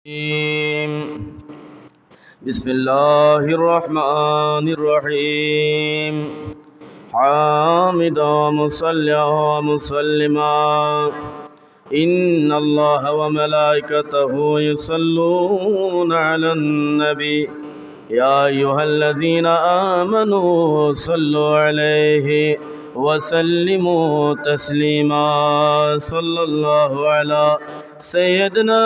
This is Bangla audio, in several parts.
بسم الله الرحمن الرحيم حامدا ومصليا ومسلما إن الله وملائكته يصلون على النبي يا أيها الذين آمنوا صلوا عليه وسلموا تسليما صلى الله على سيدنا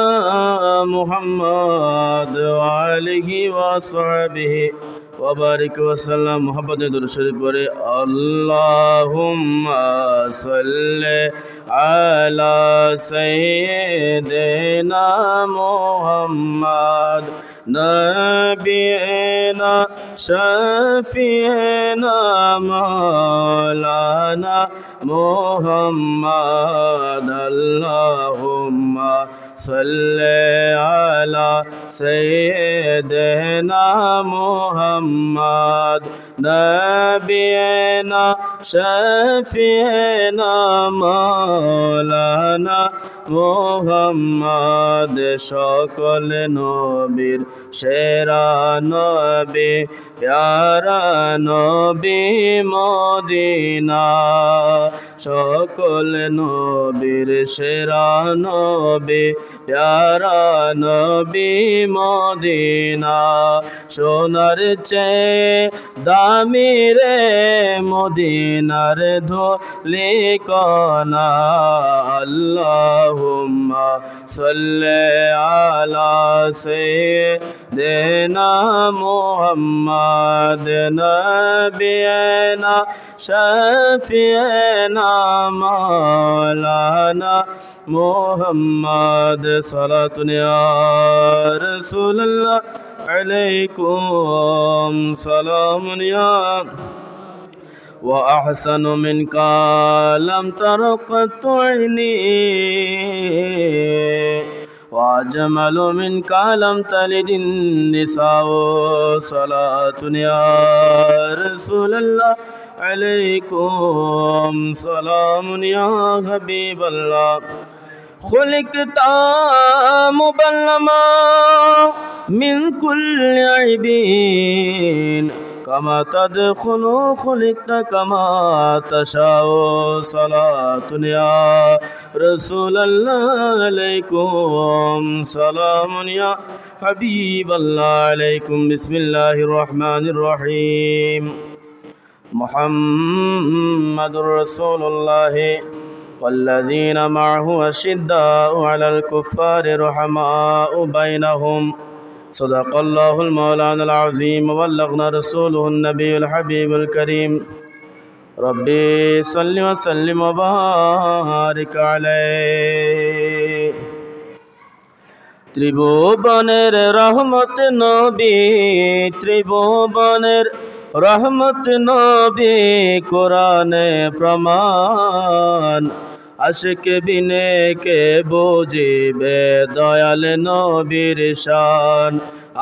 محمد وآله وصحبه وبارك وسلم محبت درود شریف پڑھے اللهم صل على سيدنا محمد نبينا شفيعنا مولانا محمد اللهم صل على سيدنا محمد نبينا شفيعنا مولانا محمد সকল নবীর সেরা নবী প্যারা নবী মদিনা সকল নবীর সেরা নবী প্যারা নবী মদিনা সোনার চেয়ে দামি রে মদিনার ধুলি কণা আল্লাহুম্মা সাল্লি আলা সাইয়্যিদিনা মুহাম্মাদ নবিয়িনা শাফিয়িনা মাওলানা মুহাম্মাদ সালাতুন ইয়া রাসূলুল্লাহ আলাইকুম সালামুন ইয়া وأحسن منك لم تر قط عيني وأجمل منك لم تلد النساء صلاة يا رسول الله عليكم سلام يا حبيب الله خلقت مبلما من كل عيب كما تدخل خلقت كما تشاء صلاة يا رسول الله عليكم سلام يا حبيب الله عليكم بسم الله الرحمن الرحيم محمد رسول الله والذين معه أشداء على الكفار رحماء بينهم صدق الله المولانا العظيم وبلغنا رسوله النبي الحبيب الكريم ربي صل وسلم وبارك عليه ত্রিভুবনের রহমত নবী ত্রিভুবনের রহমত নবী কোরআনে প্রমাণ আশিক বিনে কে বুঝিবে দয়াল নবীর শান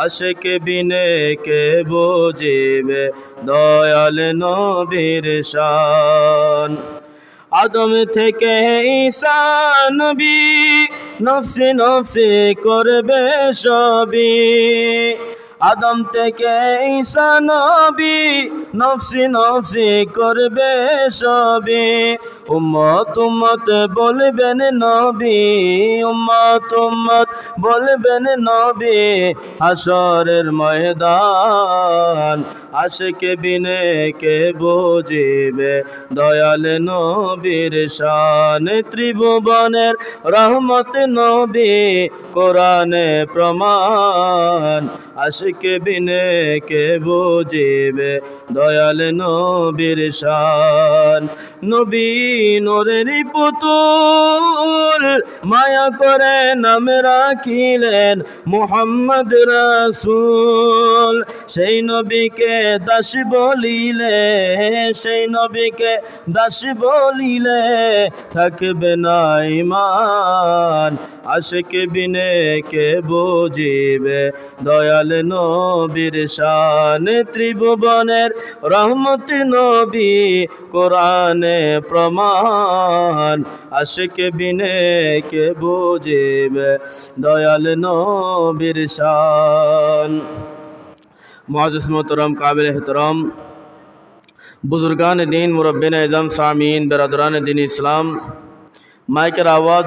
আশিক বিনে কে বুঝিবে দয়াল নবীর শান আদম থেকে ঈসা নবী নফসি নফসি করবে সবই আদম থেকে ঈসা নবী নফসি নফসি করবে সবই উম্মত উম্মত বলবেন নবী উম্মত উম্মত বলবেন নবী হাসরের ময়দান আশিক বিনে কে বুঝিবে দয়াল নবীর শান ত্রিভুবনের রহমত নবী কোরআনে প্রমাণ আশিক বিনে কে বুঝিবে দয়াল নবীর শান নবী নূরের পুতুল মায়া করে নাম রাখিলেন মুহাম্মদ রাসূল সেই নবীকে দাস বলিলে সেই নবীকে দাস বলিলে থাকবে না ঈমান আশিক বিনে কে বুঝিবে দয়াল নবীর শান ত্রিভুবনের রহমত নবী কোরআনে প্রমাণ আশিক বিনে কে বুঝিবে দয়াল নবীর শান मुअज़्ज़िज़ मोहतरम काबिल एहतराम बुजुर्गान दीन मुरब्बिन एज़म सामीन बिरादरान दीन इस्लाम माइकेर आवाज़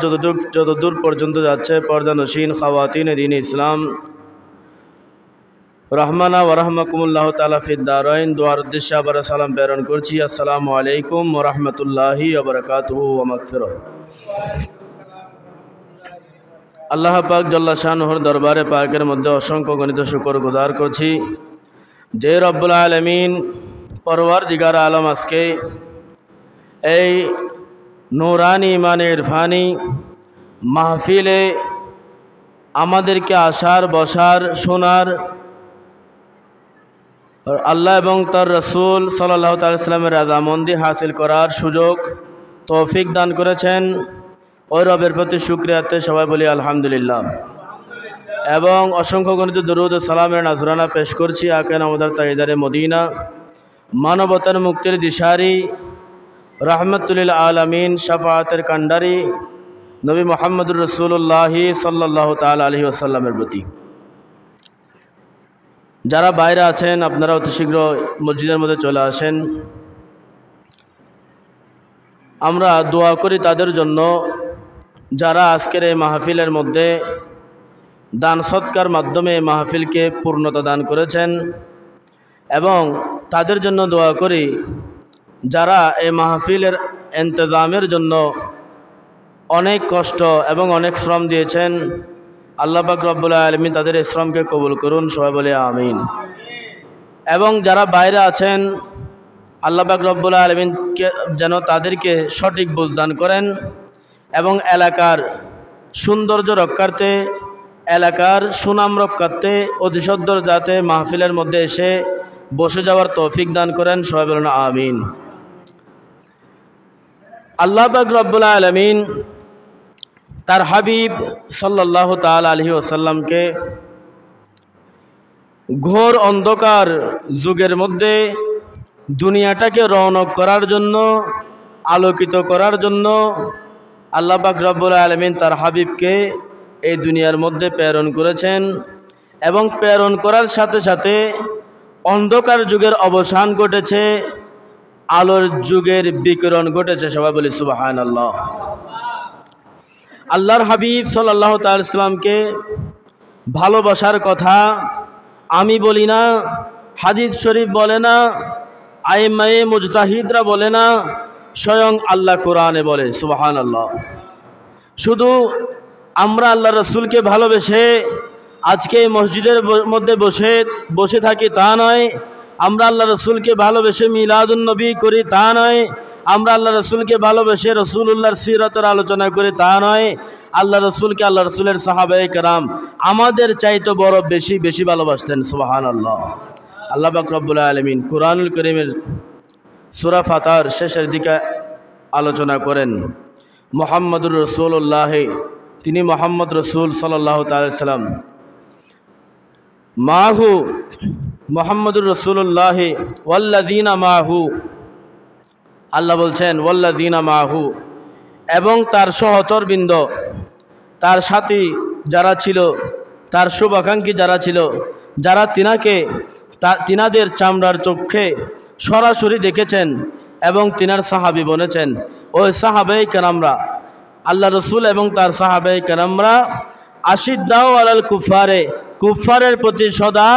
যতদূর পর্যন্ত যাচ্ছে পর্দা নশীন খাওয়াতিন দীন ইসলাম রহমানা ওয়া রাহমাকুমুল্লাহ তাআলা ফিদ দারাইন দুআর উদ্দেশ্যে আবার সালাম প্রেরণ করছি। আসসালামু আলাইকুম ওয়া রাহমাতুল্লাহি ওয়া বারাকাতুহু ওয়া মাগফিরাহ। আল্লাহ পাক জাল্লা শানুহুর দরবারে পাকের মধ্যে অসংখ্য গণিত শুকর গুজার করছি যে রব্বুল আলামিন পরওয়ারদিগার আলম আজকে এই নূরানি ইমানে ইরফানি মাহফিলে আমাদেরকে আসার বসার শোনার আল্লাহ এবং তার রসুল সাল্লাল্লাহু তাআলা সাল্লামের রাজামন্দি হাসিল করার সুযোগ তৌফিক দান করেছেন। ওই রবের প্রতি শুকরিয়াতে সবাই বলি আলহামদুলিল্লাহ এবং অসংখ্য গণিত দরুদ ও সালামের নাজরানা পেশ করছি আকে নামদার তাইদারে মদিনা মানবতার মুক্তির দিশারি রাহমাতুল আলামিন শাফাআতের কান্ডারি নবী মুহাম্মদুর রাসূলুল্লাহ সাল্লাল্লাহু তাআলা আলাইহি ওয়াসাল্লামের প্রতি। যারা বাইরে আছেন আপনারা অতি শীঘ্র মসজিদের মধ্যে চলে আসেন। আমরা দোয়া করি তাদের জন্য যারা আজকের এই মাহফিলের মধ্যে দান সৎকার মাধ্যমে মাহফিলকে পূর্ণতা দান করেছেন এবং তাদের জন্য দোয়া করি যারা এই মাহফিলের ইন্তজামের জন্য অনেক কষ্ট এবং অনেক শ্রম দিয়েছেন। আল্লাহ পাক রব্বুল আলামিন তাদের এই শ্রমকে কবুল করুন, সবাই বলে আমিন। এবং যারা বাইরে আছেন আল্লাহ পাক রব্বুল আলামিনকে যেন তাদেরকে সঠিক বুঝ দান করেন এবং এলাকার সৌন্দর্য রক্ষার্থে এলাকার সুনাম রক্ষার্থে অতিসত্বর যাতে মাহফিলের মধ্যে এসে বসে যাওয়ার তৌফিক দান করেন, সবাই বলেন আমিন। আল্লাহ পাক রব্বুল আলামিন তার হাবিব সাল্লাল্লাহু তাআলা আলাইহি ওয়াসাল্লামকে ঘোর অন্ধকার যুগের মধ্যে দুনিয়াটাকে রৌনক করার জন্য আলোকিত করার জন্য আল্লাহ পাক রব্বুল আলামিন তার হাবিবকে এই দুনিয়ার মধ্যে প্রেরণ করেছেন এবং প্রেরণ করার সাথে সাথে অন্ধকার যুগের অবসান ঘটেছে, আলোর যুগের বিকিরণ ঘটেছে, সবাই বলি সুবহানাল্লাহ। আল্লাহর হাবিব সাল্লাল্লাহু তাআলা সাল্লামকে ভালোবাসার কথা আমি বলি না, হাদিস শরীফ বলে না, আইম্মায়ে মুজতাহিদরা বলে না, স্বয়ং আল্লাহ কোরআনে বলে সুবহানাল্লাহ। শুধু আমরা আল্লাহ রসুলকে ভালোবেসে আজকে মসজিদের মধ্যে বসে থাকি তা নয়, আমরা আল্লাহ রসুলকে ভালোবেসে মিলাদুন নবী করি তা নয়, আমরা আল্লাহ রসুলকে ভালোবেসে রসুলুল্লাহর সিরাতের আলোচনা করি তা নয়, আল্লাহ রসুলকে আল্লাহ রসুলের সাহাবায়ে কেরাম আমাদের চাইতে বড় বেশি বেশি ভালোবাসতেন সুবহানাল্লাহ। আল্লাহ পাক রব্বুল আলামিন কুরআনুল কারীমের সূরা ফাতিহার শেষের দিকে আলোচনা করেন মুহাম্মদুর রাসূলুল্লাহ, তিনি মুহাম্মদ রাসূল সাল্লাল্লাহু তাআলা সাল্লাম মাহু মুহাম্মদুর রাসূলুল্লাহ ওয়াল্লাযিনা মাহু, আল্লাহ বলছেন ওয়াল্লাযিনা মাহু, এবং তার সহচরবৃন্দ তার সাথী যারা ছিল, তার শুভাকাঙ্ক্ষী যারা ছিল, যারা তিনাদের চামড়ার চোখে সরাসরি দেখেছেন এবং তিনার সাহাবী বনেছেন, ওই সাহাবায়ে কেরামরা আল্লাহ রসুল এবং তার সাহাবায়ে কেরামরা আশিদ্দাউ আলাল কুফারে, কুফারের প্রতি সদা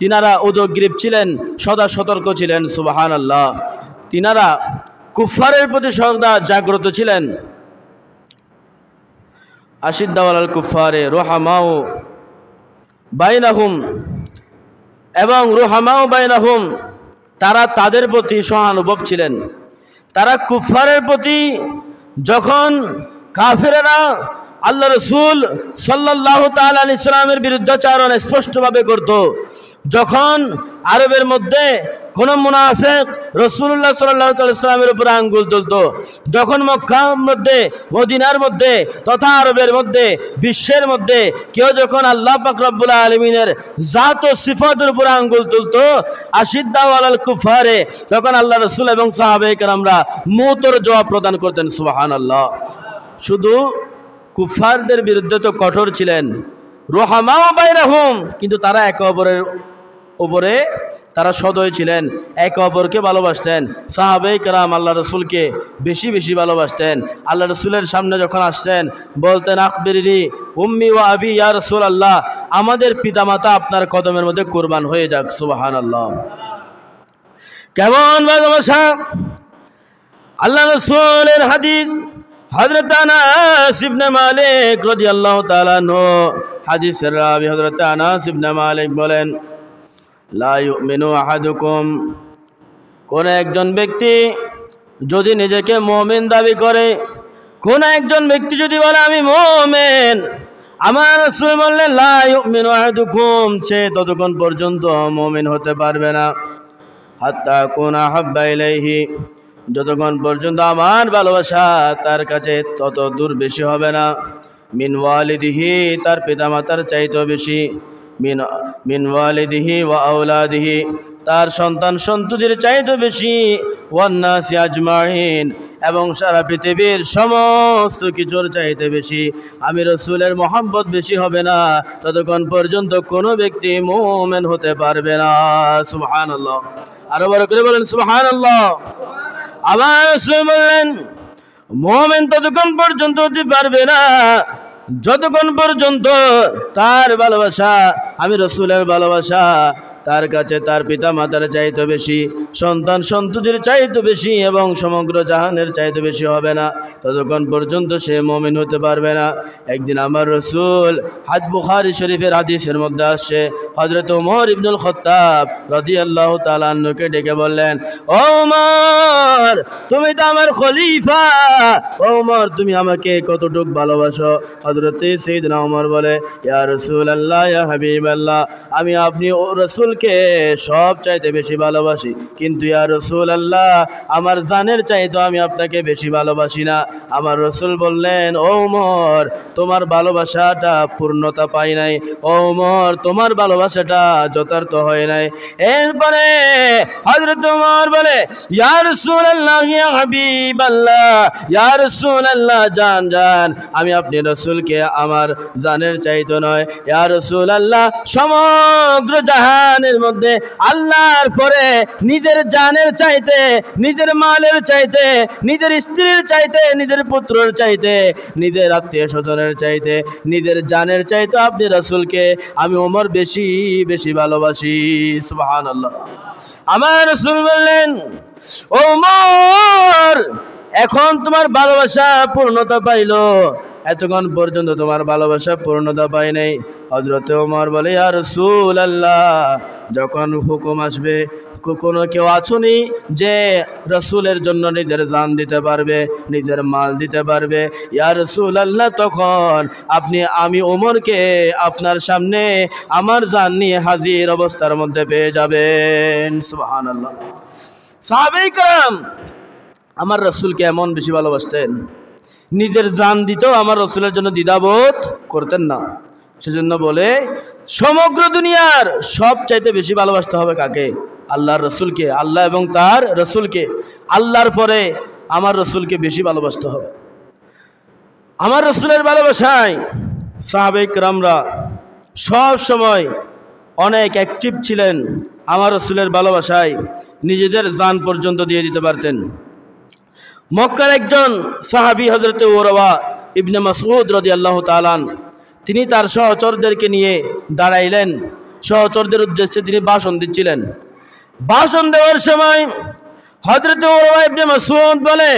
তিনারা উদগ্রীব ছিলেন, সদা সতর্ক ছিলেন সুবহানাল্লাহ। তিনারা কুফারের প্রতি সদা জাগ্রত ছিলেন। আশিদ্দাউ আলাল কুফারে রুহামাউ বাইনাহুম, এবং রুহামাউ বাইনাহুম, তারা তাদের প্রতি সহানুভব ছিলেন। তারা কুফারের প্রতি যখন কাফেরেরা আল্লাহ রসুল সাল্লাল্লাহু তাআলা আলাইহি সাল্লামের বিরুদ্ধাচরণ স্পষ্টভাবে করত, যখন আরবের মধ্যে কোন মুনাফিক রাসূলুল্লাহ সাল্লাল্লাহু আলাইহি ওয়াসাল্লামের উপর আঙ্গুল তুলতো, যখন মক্কার মধ্যে, মদিনার মধ্যে তথা আরবের মধ্যে, বিশ্বের মধ্যে কেউ যখন আল্লাহ পাক রব্বুল আলামিনের জাত ও সিফাতের উপর আঙ্গুল তুলতো, আশিদ্দাউ আলাল কুফারে, তখন আল্লাহ রাসূল এবং সাহাবায়ে কেরামরা মুতর জবাব প্রদান করতেন। সুবহানাল্লাহ। শুধু কুফারদের বিরুদ্ধে তো কঠোর ছিলেন, রুহামাউ বাইনাহুম, কিন্তু তারা একে অপরের উপরে তারা সদয় ছিলেন, একে অপরকে ভালোবাসতেন। সাহাবায়ে কেরাম আল্লাহ রসুলকে বেশি বেশি ভালোবাসতেন। আল্লাহ রসুলের সামনে যখন আসতেন বলতেন, আখবিরনি উম্মি ওয়া আবি ইয়া রাসূলুল্লাহ, আমাদের পিতামাতা আপনার কদমের মধ্যে কুরবান হয়ে যাক। সুবহানাল্লাহ। কেমন ভালোবাসা! আল্লাহ রসুলের হাদিস, হযরত আনাস ইবনে মালিক রাদিয়াল্লাহু তাআলা আনহু, হাদিসের রাবি হযরত আনাস ইবনে মালিক বলেন, লা ইউমিনু আহাদুকুম, কোন একজন ব্যক্তি যদি নিজেকে মুমিন দাবি করে, কোন একজন ব্যক্তি যদি বলে আমি মুমিন, আমার রাসূল বললেন লা ইউমিনু আহাদুকুম, সে ততক্ষণ পর্যন্ত মুমিন হতে পারবে না, হাত্তা কুনা হাব্বা ইলাইহি, যতক্ষণ পর্যন্ত আমার ভালোবাসা তার কাছে তত দূর বেশি হবে না, মিন ওয়ালিদিহি, তার পিতামাতার চাইতেও বেশি, মিন ওয়ালিদিহি ওয়া আওলাদিহি, তার সন্তান সন্ততির চাইতে বেশি, ওয়ান নাসি আজমাইন, এবং সারা পৃথিবীর সমস্ত কিছুর চাইতে বেশি আমি রাসূলের মহব্বত বেশি হবে না, ততক্ষণ পর্যন্ত কোনো ব্যক্তি মুমিন হতে পারবে না। সুবহানাল্লাহ। আরো বড় করে বলেন সুবহানাল্লাহ। আবার রাসূল বললেন, মুমিন ততক্ষণ পর্যন্ত হতে পারবে না যতক্ষণ পর্যন্ত তার ভালোবাসা, আমি রাসূলের ভালোবাসা তার কাছে তার পিতা মাতার চাইতে বেশি, সন্তান সন্ততির চাইতে বেশি এবং সমগ্র জাহানের চাইতে বেশি হবে না, ততক্ষণ পর্যন্ত সে মুমিন হতে পারবে না। একদিন আমার রাসূল, বুখারী শরীফের হাদিসের মধ্যে আসছে, হযরত ওমর ইবনুল খাত্তাব রাদিয়াল্লাহু তাআলা আনহুকে ডেকে বললেন, ও ওমর, তুমি তো আমার খলিফা, ও ওমর তুমি আমাকে কতটুকু ভালোবাসো? হযরত সাইয়েদনা ওমর বলে, ইয়া রাসূলুল্লাহ, ইয়া হাবিবাল্লাহ, আমি আপনি ও রাসূল কে সব চাইতে বেশি ভালোবাসি, কিন্তু ইয়া রাসূলুল্লাহ আমার জানের চাইতে আমি আপনাকে বেশি ভালোবাসি না। আমার রাসূল বললেন, ও ওমর তোমার ভালোবাসাটা পূর্ণতা পায় নাই, ও ওমর তোমার ভালোবাসাটা যথার্থ হয় নাই। এরপরে হযরত ওমর বলে, ইয়া রাসূলুল্লাহ, ইয়া হাবিবাল্লাহ, ইয়া রাসূলুল্লাহ, জান জান, আমি আপনি রাসূলকে আমার জানের চাইতে নয়, ইয়া রাসূলুল্লাহ সমগ্র জাহান মধ্যে আল্লাহর পরে নিজের জানের চাইতে, নিজের মালের চাইতে, নিজের স্ত্রীর চাইতে, নিজের পুত্রের চাইতে, নিজের আত্মীয় স্বজনের চাইতে, নিজের জানের চাইতে আপনি রাসূলকে আমি ওমর বেশি বেশি ভালোবাসি। সুবহানাল্লাহ। আমার রাসূল বললেন, ওমর এখন তোমার ভালোবাসা পূর্ণতা পাইল, এতক্ষণ পর্যন্ত তোমার ভালোবাসা পূর্ণতা পায় নাই। হযরত ওমর বলে, ইয়া রাসূলুল্লাহ যখন হুকুম আসবে, কোনো কেউ আছুনি যে রাসূলের জন্য নিজের জান দিতে পারবে, নিজের মাল দিতে পারবে, ইয়া রাসূলুল্লাহ তখন আমি ওমরকে আপনার সামনে আমার জান নিয়ে হাজির অবস্থার মধ্যে পেয়ে যাবেন। সুবহানাল্লাহ। সাহাবায়ে কেরাম আমার রাসূলকে এমন বেশি ভালোবাসতেন, নিজের জান দিতেও আমার রাসূলের জন্য দ্বিধাবোধ করতেন না। সেজন্য বলে সমগ্র দুনিয়ার সব চাইতে বেশি ভালোবাসতে হবে কাকে? আল্লাহর রাসূলকে, আল্লাহ এবং তার রাসূলকে। আল্লাহর পরে আমার রাসূলকে বেশি ভালোবাসতে হবে। আমার রাসূলের ভালোবাসায় সাহাবায়ে কেরামরা সব সময় অনেক অ্যাক্টিভ ছিলেন, আমার রাসূলের ভালোবাসায় নিজেদের জান পর্যন্ত দিয়ে দিতে পারতেন। মক্কার একজন সাহাবী হযরত উরওয়া ইবনে মাসউদ রাদিয়াল্লাহু তাআলা, তিনি তার সহচরদেরকে নিয়ে দাঁড়াইলেন, সহচরদের উদ্দেশ্যে তিনি ভাষণ দিচ্ছিলেন। ভাষণ দেওয়ার সময় হযরত উরওয়া ইবনে মাসউদ বলে,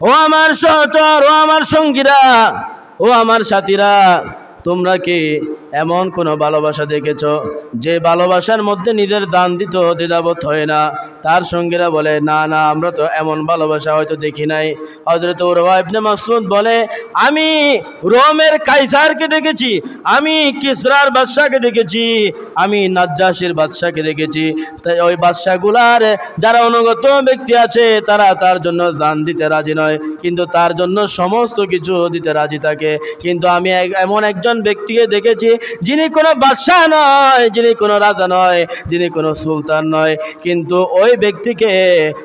ও আমার সহচর, ও আমার সঙ্গীরা, ও আমার সাথীরা, তোমরা কি এমন কোনো ভালোবাসা দেখেছ যে ভালোবাসার মধ্যে নিজের জান দিতে দ্বিধাবোধ হয় না? তার সঙ্গীরা বলে, না না, আমরা তো এমন ভালোবাসা হয়তো দেখি নাই। হযরত উরওয়া ইবনে মাসউদ বলে, আমি রোমের কাইসারকে দেখেছি, আমি কিসরার বাদশাকে দেখেছি, আমি নাজ্জাশীর বাদশাকে দেখেছি। তাই ওই বাদশাগুলার যারা অনুগত ব্যক্তি আছে তারা তার জন্য জান দিতে রাজি নয়, কিন্তু তার জন্য সমস্ত কিছু দিতে রাজি থাকে। কিন্তু আমি এমন একজন ব্যক্তিকে দেখেছি যিনি কোনো বাদশাহ নয়, যিনি কোনো রাজা নয়, যিনি কোনো সুলতান নয়, কিন্তু ওই ব্যক্তিকে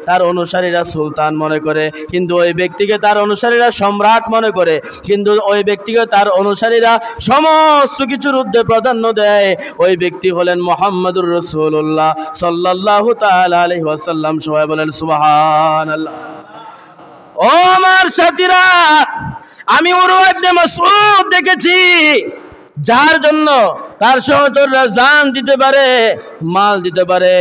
তার অনুসারীরা সুলতান মনে করে, কিন্তু ওই ব্যক্তিকে তার অনুসারীরা সম্রাট মনে করে, কিন্তু ওই ব্যক্তিকে তার অনুসারীরা সমস্ত কিছুর ঊর্ধ্বে প্রাধান্য দেয়। ওই ব্যক্তি হলেন মুহাম্মদুর রাসূলুল্লাহ সাল্লাল্লাহু তাআলা আলাইহি ওয়াসাল্লাম। সবাই বলেন সুবহানাল্লাহ। ও আমার সাথীরা, আমি উরওয়া ইবনে মাসউদ দেখেছি, যার জন্য তার সহচররা জান দিতে পারে, মাল দিতে পারে,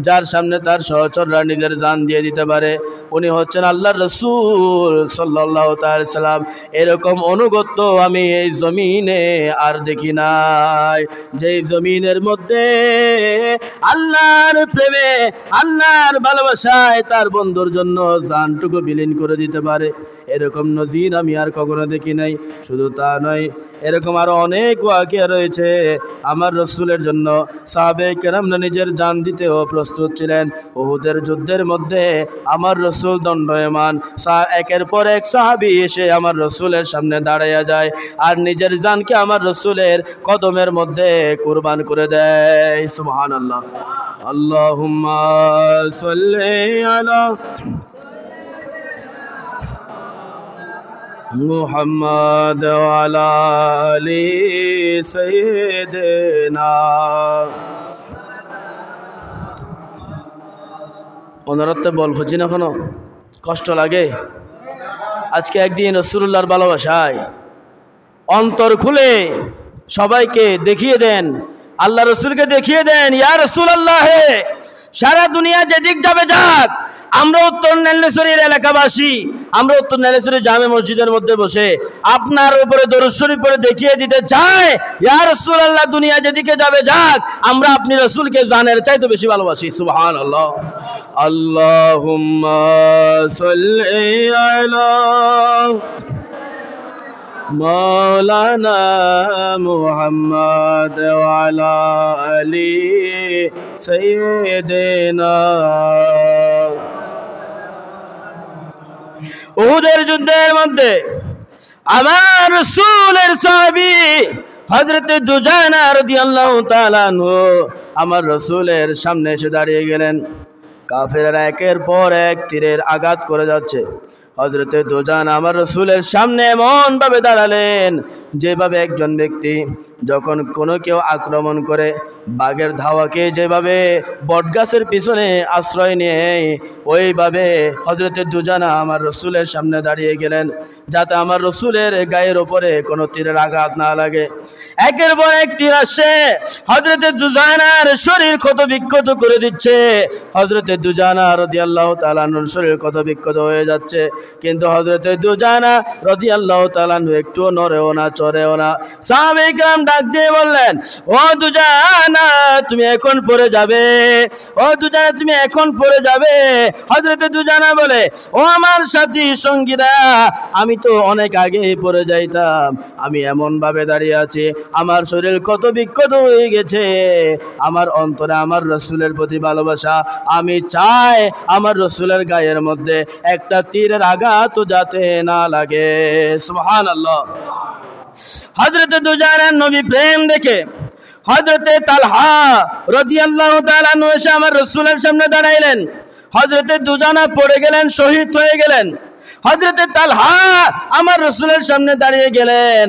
যার সামনে তার সহচররা নিজের জান দিয়ে দিতে পারে, উনি হচ্ছেন আল্লাহর রাসূল সাল্লাল্লাহু তাআলা সাল্লাম। এরকম অনুগত্য আমি এই জমিনে আর দেখি নাই, যে জমিনের মধ্যে আল্লাহর প্রেমে, আল্লাহর ভালোবাসায় তার বন্ধুর জন্য জানটুকু বিলীন করে দিতে পারে, এরকম নজির আমি আর কখনো দেখি নাই। শুধু তা নয়, এরকম আরো অনেক ওয়াকিয়া রয়েছে। আমার রসুলের জন্য সাহাবায়ে কেরামরা নিজের জান দিতেও প্রস্তুত ছিলেন। উহুদের যুদ্ধের মধ্যে আমার রসুল দণ্ডায়মান, একের পর এক সাহাবী এসে আমার রসুলের সামনে দাঁড়াইয়া যায় আর নিজের জানকে আমার রসুলের কদমের মধ্যে কুরবান করে দেয়। সুবহানাল্লাহ। আল্লাহুম্মা সাল্লি আলা মুহাম্মাদ ওয়া আলা আলি সাইয়্যিদিনা। ওনারতে বল খুঁজি না, কোনো কষ্ট লাগে? আজকে একদিন রাসূলুল্লাহর ভালোবাসায় অন্তর খুলে সবাইকে দেখিয়ে দেন, আল্লাহ রসুলকে দেখিয়ে দেন, ইয়া রাসূলুল্লাহ, সারা দুনিয়া যেদিক যাবে যাক, আমরা উত্তর নীলেশ্বরীর এলাকাবাসী, আমরা উত্তর নীলেশ্বরী জামে মসজিদের মধ্যে বসে আপনার উপরে দরুদ শরীফ পড়ে দেখিয়ে দিতে চাই, ইয়া রাসূলুল্লাহ, দুনিয়া যেদিকে যাবে যাক, আমরা আপনি রাসূলকে জানের চাইতে বেশি ভালোবাসি। সুবহানাল্লাহ। আল্লাহুম্মা সাল্লি আলা মাওলানা মুহাম্মদ ওয়া আলা আলি সাইয়্যিদিনা। উহুদের যুদ্ধের মধ্যে আমার রাসূলের সাহাবী হযরত দুজানা রাদিয়াল্লাহু তাআলা আনহু আমার রাসূলের সামনে এসে দাঁড়িয়ে গেলেন। কাফেররা একের পর এক তীরের আঘাত করে যাচ্ছে। হযরত দুজানা আমার রাসূলের সামনে এমন ভাবে দাঁড়ালেন যেভাবে একজন ব্যক্তি যখন কোনো কেউ আক্রমণ করে বাঘের ধাওয়াকে যেভাবে বটগাছের পিছনে আশ্রয় নিয়ে, ওইভাবে হযরত দুজানা আমার রাসূলের সামনে দাঁড়িয়ে গেলেন যাতে আমার রাসূলের গায়ের ওপরে কোনো তীরের আঘাত না লাগে। একের পর এক তীর আসছে, হযরত দুজানার শরীর ক্ষত বিক্ষত করে দিচ্ছে। হযরত দুজানা রাদিয়াল্লাহু তাআলা আনহুর শরীর ক্ষত বিক্ষত হয়ে যাচ্ছে, কিন্তু হযরত দুজানা রাদিয়াল্লাহু তাআলা আনহু একটু নড়েও না, চড়েও না। সাহাবায়ে কেরাম ডাক দিয়ে বললেন, ও দুজানা, তুমি এখন পড়ে যাবে, ও দুজানা, তুমি এখন পড়ে যাবে। হযরত দুজানা বলে, ও আমার সাথী সঙ্গীরা, আমি তো অনেক আগেই পড়ে যাইতাম, আমি এমন ভাবে দাঁড়িয়ে আছি, আমার শরীর কত বিক্ষত হয়ে গেছে, আমার অন্তরে আমার রাসূলের প্রতি ভালোবাসা, আমি চাই আমার রাসূলের গায়ের মধ্যে একটা তীরের আঘাত যাতে না লাগে। সুবহানাল্লাহ। হযরত দুজানার নবী প্রেম দেখে হযরত তালহা রাদিয়াল্লাহু তাআলা আনহু এসে আমার রাসূলের সামনে দাঁড়াইলেন। হযরত দুজানা পড়ে গেলেন, শহীদ হয়ে গেলেন। হযরত তালহা আমার রাসূলের সামনে দাঁড়িয়ে গেলেন।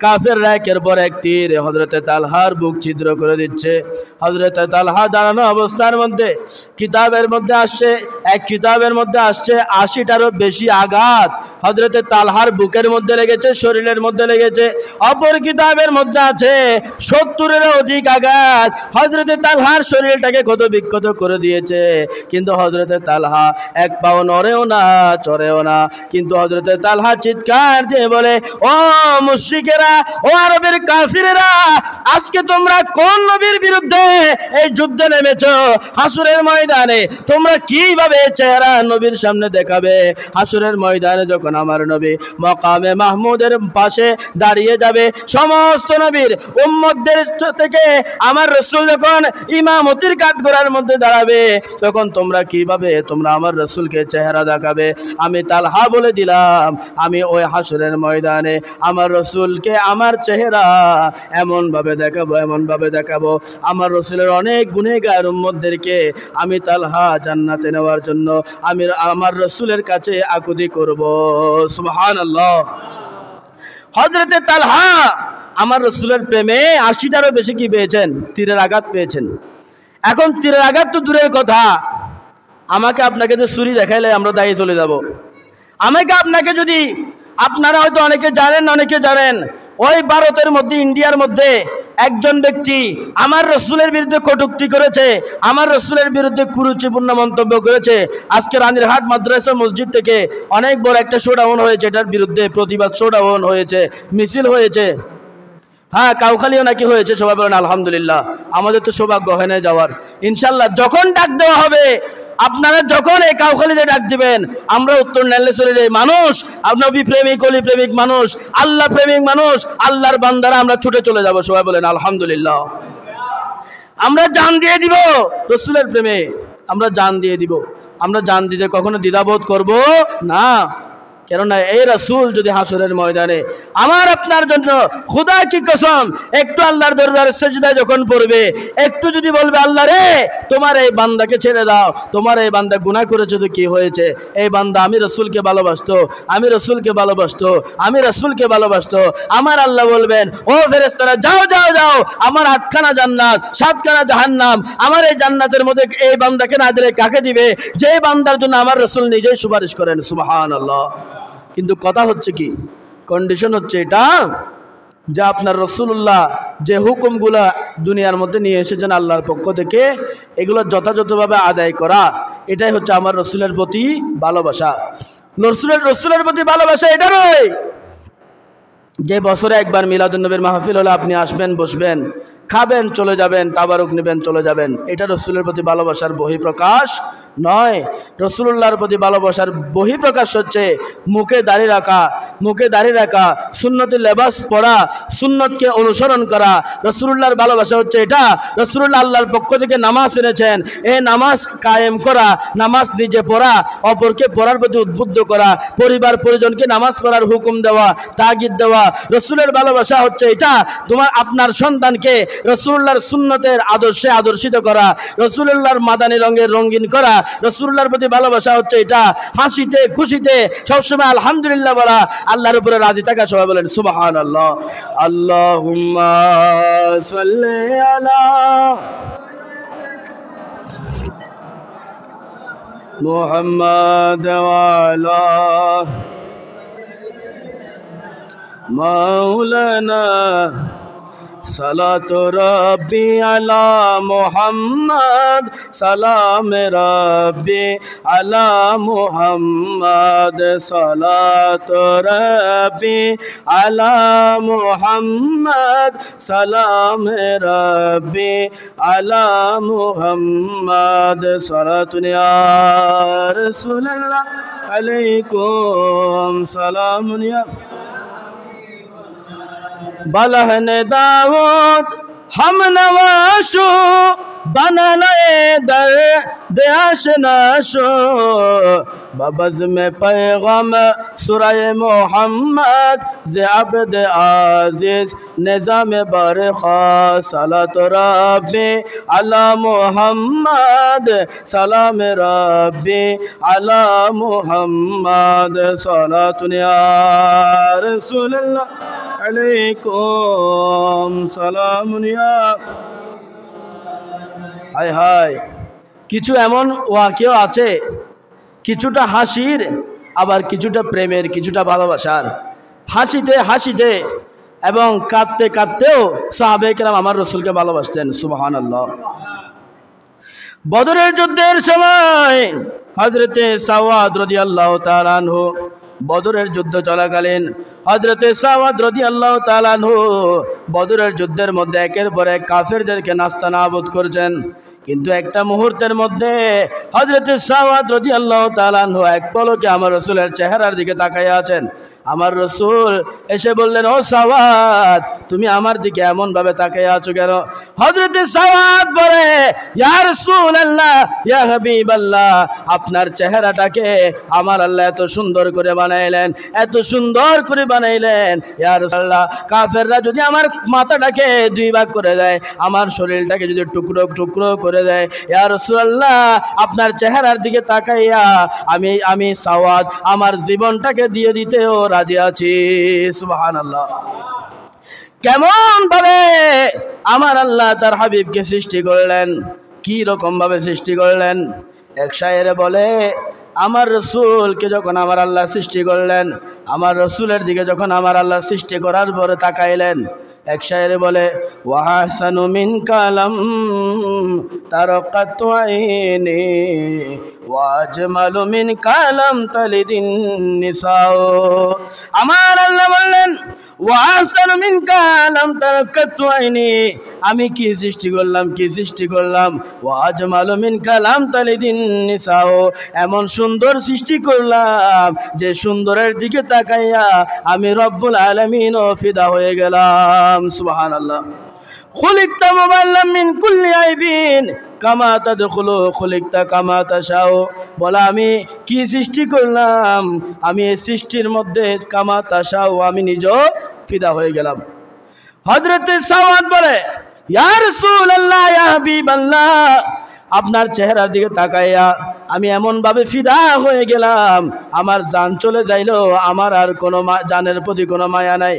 কাফেররা একের পর এক তীর হযরত তালহার বুক ছিদ্র করে দিচ্ছে। হযরত তালহা দাঁড়ানো অবস্থার মধ্যে কিতাবের মধ্যে আসছে, এক কিতাবের মধ্যে আসছে ৮০টারও বেশি আঘাত হযরত তালহার বুকের মধ্যে লেগেছে, শরীরের মধ্যে লেগেছে। অপর কিতাবের মধ্যে আছে ৭০-এরও অধিক আঘাত হযরত তালহার শরীরটাকে ক্ষত বিক্ষত করে দিয়েছে, কিন্তু হযরত তালহা এক পাও নড়েও না, চড়েও না। কিন্তু হযরত তালহা চিৎকার দিয়ে বলে, ও মুশরিকেরা, মুশরিকেরা, ও আরবের কাফিরেরা, আজকে তোমরা কোন নবীর বিরুদ্ধে এই যুদ্ধে নেমেছো? হাসরের ময়দানে তোমরা কিভাবে চেহারা নবীর সামনে দেখাবে? হাসরের ময়দানে যখন আমার নবী মাকামে মাহমুদের পাশে দাঁড়িয়ে যাবে, সমস্ত নবীর উম্মতদের থেকে আমার রাসূল যখন ইমামতির কাঠগড়ার মধ্যে দাঁড়াবে, তখন তোমরা কিভাবে তোমরা আমার রাসূলকে চেহারা দেখাবে? আমি তালহা বলে দিলাম, আমি ওই হাসরের ময়দানে আমার রাসূলকে আমার চেহারা এমনভাবে দেখাবো, আমার রাসূলের অনেক গুনাহগার উম্মতদেরকে আমি তালহা জান্নাতে নেওয়ার জন্য আমি আমার রাসূলের কাছে আকুতি করব। সুবহানাল্লাহ। হযরতে তালহা আমার রাসূলের প্রেমে ৮০টারও বেশি কি পেয়েছেন? তীরের আঘাত পেয়েছেন। এখন তীরের আঘাত তো দূরের কথা, আমাকে আপনাকে তো ছুরি দেখাইলে আমরা দাঁড়িয়ে চলে যাব। আমাকে আপনাকে যদি, আপনারা হয়তো অনেকে জানেন না, অনেকে জানেন, ওই ভারতের মধ্যে, ইন্ডিয়ার মধ্যে একজন ব্যক্তি আমার রাসূলের বিরুদ্ধে কটূক্তি করেছে, আমার রাসূলের বিরুদ্ধে কুরুচিপূর্ণ মন্তব্য করেছে। আজকে রানীরহাট মাদ্রাসা মসজিদ থেকে অনেক বড় একটা শোডাউন হয়েছে, এটার বিরুদ্ধে প্রতিবাদ শোডাউন হয়েছে, মিছিল হয়েছে। হ্যাঁ, কাউখালীও নাকি হয়েছে। সবাই বলেন আলহামদুলিল্লাহ। আমাদের তো সৌভাগ্য হয় না যাওয়ার। ইনশাল্লাহ যখন ডাক দেওয়া হবে, আপনারা যখন এই কাউখালীতে ডাক দিবেন, আমরা উত্তর নেল্লেশ্বরের এই মানুষ, নবী প্রেমিক, অলি প্রেমিক মানুষ, আল্লাহ প্রেমিক মানুষ, আল্লাহর বান্দারা আমরা ছুটে চলে যাব। সবাই বলেন আলহামদুলিল্লাহ। আমরা জান দিয়ে দিব রাসূলের প্রেমে, আমরা জান দিয়ে দিব। আমরা জান দিতে কখনো দ্বিধাবোধ করব না, কেননা এই রাসূল যদি হাসরের ময়দানে আমার আপনার জন্য, খোদা কি কসম, একটু আল্লাহর দরবারে সিজদায় যখন পড়বে, একটু যদি বলবে আল্লাহ রে তোমার এই বান্দাকে ছেড়ে দাও, তোমার এই বান্দা গুনাহ করেছে তো কি হয়েছে, এই বান্দা আমি রাসূলকে ভালোবাসতো, আমি রাসূলকে ভালোবাসতো, আমি রাসূলকে ভালোবাসতো, আমার আল্লাহ বলবেন ও ফেরেশতারা যাও যাও যাও, আমার 8খানা জান্নাত 7খানা জাহান্নাম, আমার এই জান্নাতের মধ্যে এই বান্দাকে না দিলে কাকে দিবে? যে বান্দার জন্য আমার রাসূল নিজেই সুপারিশ করেন। সুবহানাল্লাহ। কিন্তু কথা হচ্ছে কি, কন্ডিশন হচ্ছে এটা যে আপনার রাসূলুল্লাহ যে হুকুমগুলা দুনিয়ার মধ্যে নিয়ে এসেছেন আল্লাহর পক্ষ থেকে, এগুলো যথাযথভাবে আদায় করা, এটাই হচ্ছে আমার রাসূলের প্রতি ভালোবাসা। রাসূলের প্রতি ভালোবাসা এটা নয় যে বছরে একবার মিলাদুন্নবীর মাহফিল হলে আপনি আসবেন, বসবেন, খাবেন, চলে যাবেন, তাবারুক নেবেন, চলে যাবেন। এটা রাসূলের প্রতি ভালোবাসার বহিঃপ্রকাশ নয়। রাসূলুল্লাহর প্রতি ভালোবাসার বহিঃপ্রকাশ হচ্ছে মুখে দাড়ি রাখা, সুন্নতের লেবাস পরা, সুন্নতকে অনুসরণ করা। রাসূলুল্লাহর ভালোবাসা হচ্ছে এটা। রাসূলুল্লাহ আল্লাহর পক্ষ থেকে নামাজ এনেছেন, এই নামাজ কায়েম করা, নামাজ নিজে পড়া, অপরকে পড়ার প্রতি উদ্বুদ্ধ করা, পরিবার পরিজনকে নামাজ পড়ার হুকুম দেওয়া, তাগিদ দেওয়া। রাসূলের ভালোবাসা হচ্ছে এটা। তোমার আপনার সন্তানকে রাসূলুল্লাহর সুন্নতের আদর্শে আদর্শিত করা, রাসূলুল্লাহর মাদানী রঙের রঙিন করা। রাসূলুল্লাহর প্রতি ভালোবাসা হচ্ছে এটা। হাসিতে খুশিতে সবসময় আলহামদুলিল্লাহ বলা, আল্লাহর উপরে রাজি থাকা। সবাই বলেন সুবহানাল্লাহ। আল্লাহুম্মা সাল্লি আলা মুহাম্মাদ ওয়া আলা মাওলানা সালাতু রাব্বি আলা মুহাম্মাদ, সালাম রাব্বি আলা মুহাম্মাদ, সালাতু রাব্বি আলা মুহাম্মাদ, সালাম রাব্বি আলা মুহাম্মাদ, সালাতুন ইয়া রাসূলুল্লাহ আলাইকুম সালামুন ইয়া बलहने दाऊद हम नवाशो बनाए दर दयाशनाशो बबज़ में पैगाम सुराय मोहम्मद ज़े अब्द आज़िज़ निज़ाम बरखा सलात रब्बी अला मोहम्मद, सलाम रब्बी अला मोहम्मद, सलातुन या रसूलल्लाह अलैकुम সালামুন ইয়া। হায় হায়, কিছু এমন ওয়াকিও আছে, কিছুটা হাসির, আবার কিছুটা প্রেমের, কিছুটা ভালোবাসার। হাসিতে হাসিতে এবং কাঁদতে কাঁদতেও সাহাবে কেরাম আমার রাসূলকে ভালোবাসতেন। সুবহানাল্লাহ। বদরের যুদ্ধের সময় হযরতে সাওয়াদ রাদিয়াল্লাহু তাআলা আনহু বদরের যুদ্ধ চলাকালীন হযরতে সাওয়াদ রাদিয়াল্লাহু তাআলা আনহু বদরের যুদ্ধের মধ্যে একের পর এক কাফেরদেরকে নাস্তানাবুদ করছেন, কিন্তু একটা মুহূর্তের মধ্যে হযরতে সাওয়াদ রাদিয়াল্লাহু তাআলা আনহু এক পলকে আমার রাসূলের চেহারার দিকে তাকায়া আছেন। আমার রাসূল এসে বললেন, ও সাওয়াদ, তুমি আমার দিকে এমন ভাবে তাকিয়ে আছো কেন? হযরতে সাওয়াদ বলে, ইয়া রাসূলুল্লাহ, ইয়া হাবিবাল্লাহ, আপনার চেহারাটাকে আমার আল্লাহ এত সুন্দর করে বানাইলেন, এত সুন্দর করে বানাইলেন ইয়া রাসূলুল্লাহ, কাফেররা যদি আমার মাথাটাকে দুই ভাগ করে দেয়, আমার শরীরটাকে যদি টুকরো টুকরো করে দেয়, ইয়া রাসূলুল্লাহ, আপনার চেহারার দিকে তাকাইয়া আমি সাওয়াদ আমার জীবনটাকে দিয়ে দিতেও রাজি আছি। সুবহানাল্লাহ। কেমন ভাবে আমার আল্লাহ তার হাবিবকে সৃষ্টি করলেন, কি রকম ভাবে সৃষ্টি করলেন? এক শায়েরে বলে, আমার রাসূলকে যখন আমার আল্লাহ সৃষ্টি করলেন, আমার রাসূলের দিকে যখন আমার আল্লাহ সৃষ্টি করার পরে তাকাইলেন, এক শায়েরে বলে, ওয়া হাসানু মিন কালাম তারাকাত আইনি ওয়া আজমালু মিন কালাম তালিদিন নিসাও। আমার আল্লাহ বললেন, ওয়া হাসানু মিন কালাম তারাকাত আইনি, আমি কি সৃষ্টি করলাম, কি সৃষ্টি করলাম? ওয়া আজমালু মিন কালাম তালিদিন নিসাও, এমন সুন্দর সৃষ্টি করলাম যে সুন্দরের দিকে তাকাইয়া আমি রব্বুল আলামিনও ফিদা হয়ে গেলাম। সুবহানাল্লাহ। খুলিকতা মুবাল্লাম মিন কুল্লি আইবিন কামা তাদখুলু খুলিকতা কামা তাশাও, বলা আমি কি সৃষ্টি করলাম, আমি এই সৃষ্টির মধ্যে কামা তাশাও, আমি নিজেও ফিদা হয়ে গেলাম। হযরতে সাওয়াদ বলে, ইয়া রাসূলুল্লাহ, ইয়া হাবিবাল্লাহ, আপনার চেহারার দিকে তাকাইয়া আমি এমন ভাবে ফিদা হয়ে গেলাম, আমার জান চলে যাইলেও আমার আর কোনো জানের প্রতি কোনো মায়া নাই।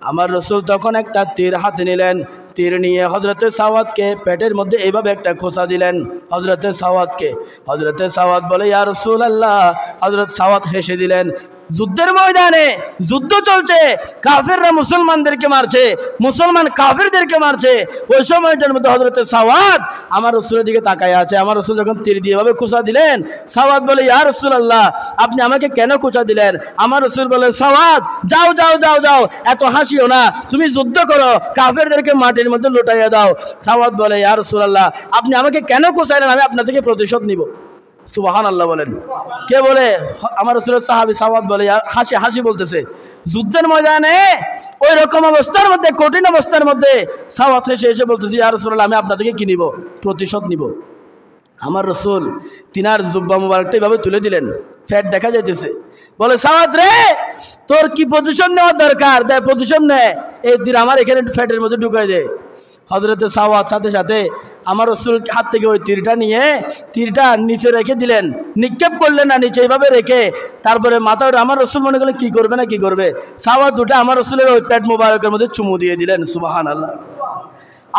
আমার রাসূল তখন একটা তীর হাতে নিলেন, তীর নিয়ে হযরতে সাওয়াদকে পেটের মধ্যে এইভাবে একটা খোঁচা দিলেন হযরতে সাওয়াদকে। হযরতে সাওয়াদ বলে, ইয়া রাসূলুল্লাহ, হযরত সাওয়াদ হেসে দিলেন। যুদ্ধের ময়দানে যুদ্ধ চলছে, কাফেররা মুসলমানদেরকে মারছে, মুসলমান কাফেরদেরকে মারছে, ওই সময়টার মধ্যে হযরতে সাওয়াদ আমার রাসূলের দিকে তাকায় আছে। আমার রাসূল যখন তীর দিয়ে এভাবে খোঁচা দিলেন, সাওয়াদ বলে, ইয়া রাসূলুল্লাহ, আপনি আমাকে কেন খোঁচা দিলেন? আমার রাসূল বলে, সাওয়াদ, যাও যাও যাও যাও, এত হাসিও না, তুমি যুদ্ধ করো, কাফেরদেরকে মাটির মধ্যে লুটাইয়া দাও। সাওয়াদ বলে, ইয়া রাসূলুল্লাহ, আপনি আমাকে কেন খোঁচাইলেন? আমি আপনার থেকে প্রতিশোধ নিব। সুবহানাল্লাহ বলেন। কে বলে? আমার রাসূলের সাহাবী সাওয়াদ বলে, হাসি হাসি বলতেছে। যুদ্ধের ময়দানে ওই রকম অবস্থার মধ্যে, কঠিন অবস্থার মধ্যে সাওয়াদ হেসে এসে বলতেছে, ইয়া রাসূলুল্লাহ, আমি আপনার থেকে কি নিব? প্রতিশোধ নিব। আমার রাসূল তিনার জুব্বা মুবারকটা এভাবে তুলে দিলেন, ফ্যাট দেখা যাইতেছে। বলে, সাওয়াদ রে, তোর কি প্রতিশোধ নেওয়ার দরকার? দেয় প্রতিশোধ নেয়, এই তীর আমার এখানে ফ্যাটের মধ্যে ঢুকাই দে। হযরতে সাওয়াদ সাথে সাথে আমার রাসূল হাত থেকে ওই তীরটা নিয়ে তীরটা নিচে রেখে দিলেন, নিক্ষেপ করলেন না, নিচে এইভাবে রেখে তারপরে মাথাটা আমার রাসূল মনে করলেন কি করবে না কি করবে, সাওয়াদ দুটা আমার রাসূলের ওই পেট মোবারকের মধ্যে চুমু দিয়ে দিলেন। সুবহানাল্লাহ।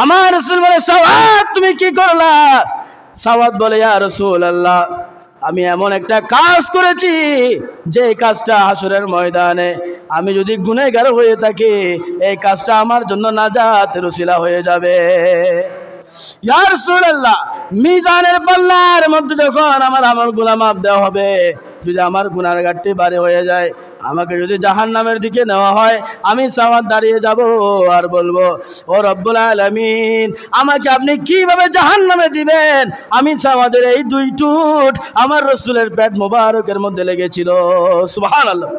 আমার রাসূল বলে, সাওয়াদ তুমি কি করলা? সাওয়াদ বলে, ইয়া রাসূলুল্লাহ, আমি এমন একটা কাজ করেছি যে কাজটা হাসরের ময়দানে আমি যদি গুনাহগার হয়ে থাকি, এই কাজটা আমার জন্য নাজাতের উসিলা হয়ে যাবে। ইয়া রাসূলুল্লাহ, মিজানের পাল্লার মধ্যে যখন আমার আমলগুলো মাপ দেওয়া হবে, যদি আমার গুনার ঘাটতি বাড়ি হয়ে যায়, আমাকে যদি জাহান্নামের দিকে নেওয়া হয়, আমি সাওয়াদ দাঁড়িয়ে যাব আর বলবো, ও রব্বুল আলামিন, আমাকে আপনি কিভাবে জাহান্নামে দিবেন? আমি সাওয়াদের এই দুই টুট আমার রাসূলের পেট মোবারকের মধ্যে লেগেছিল। সুবহানাল্লাহ।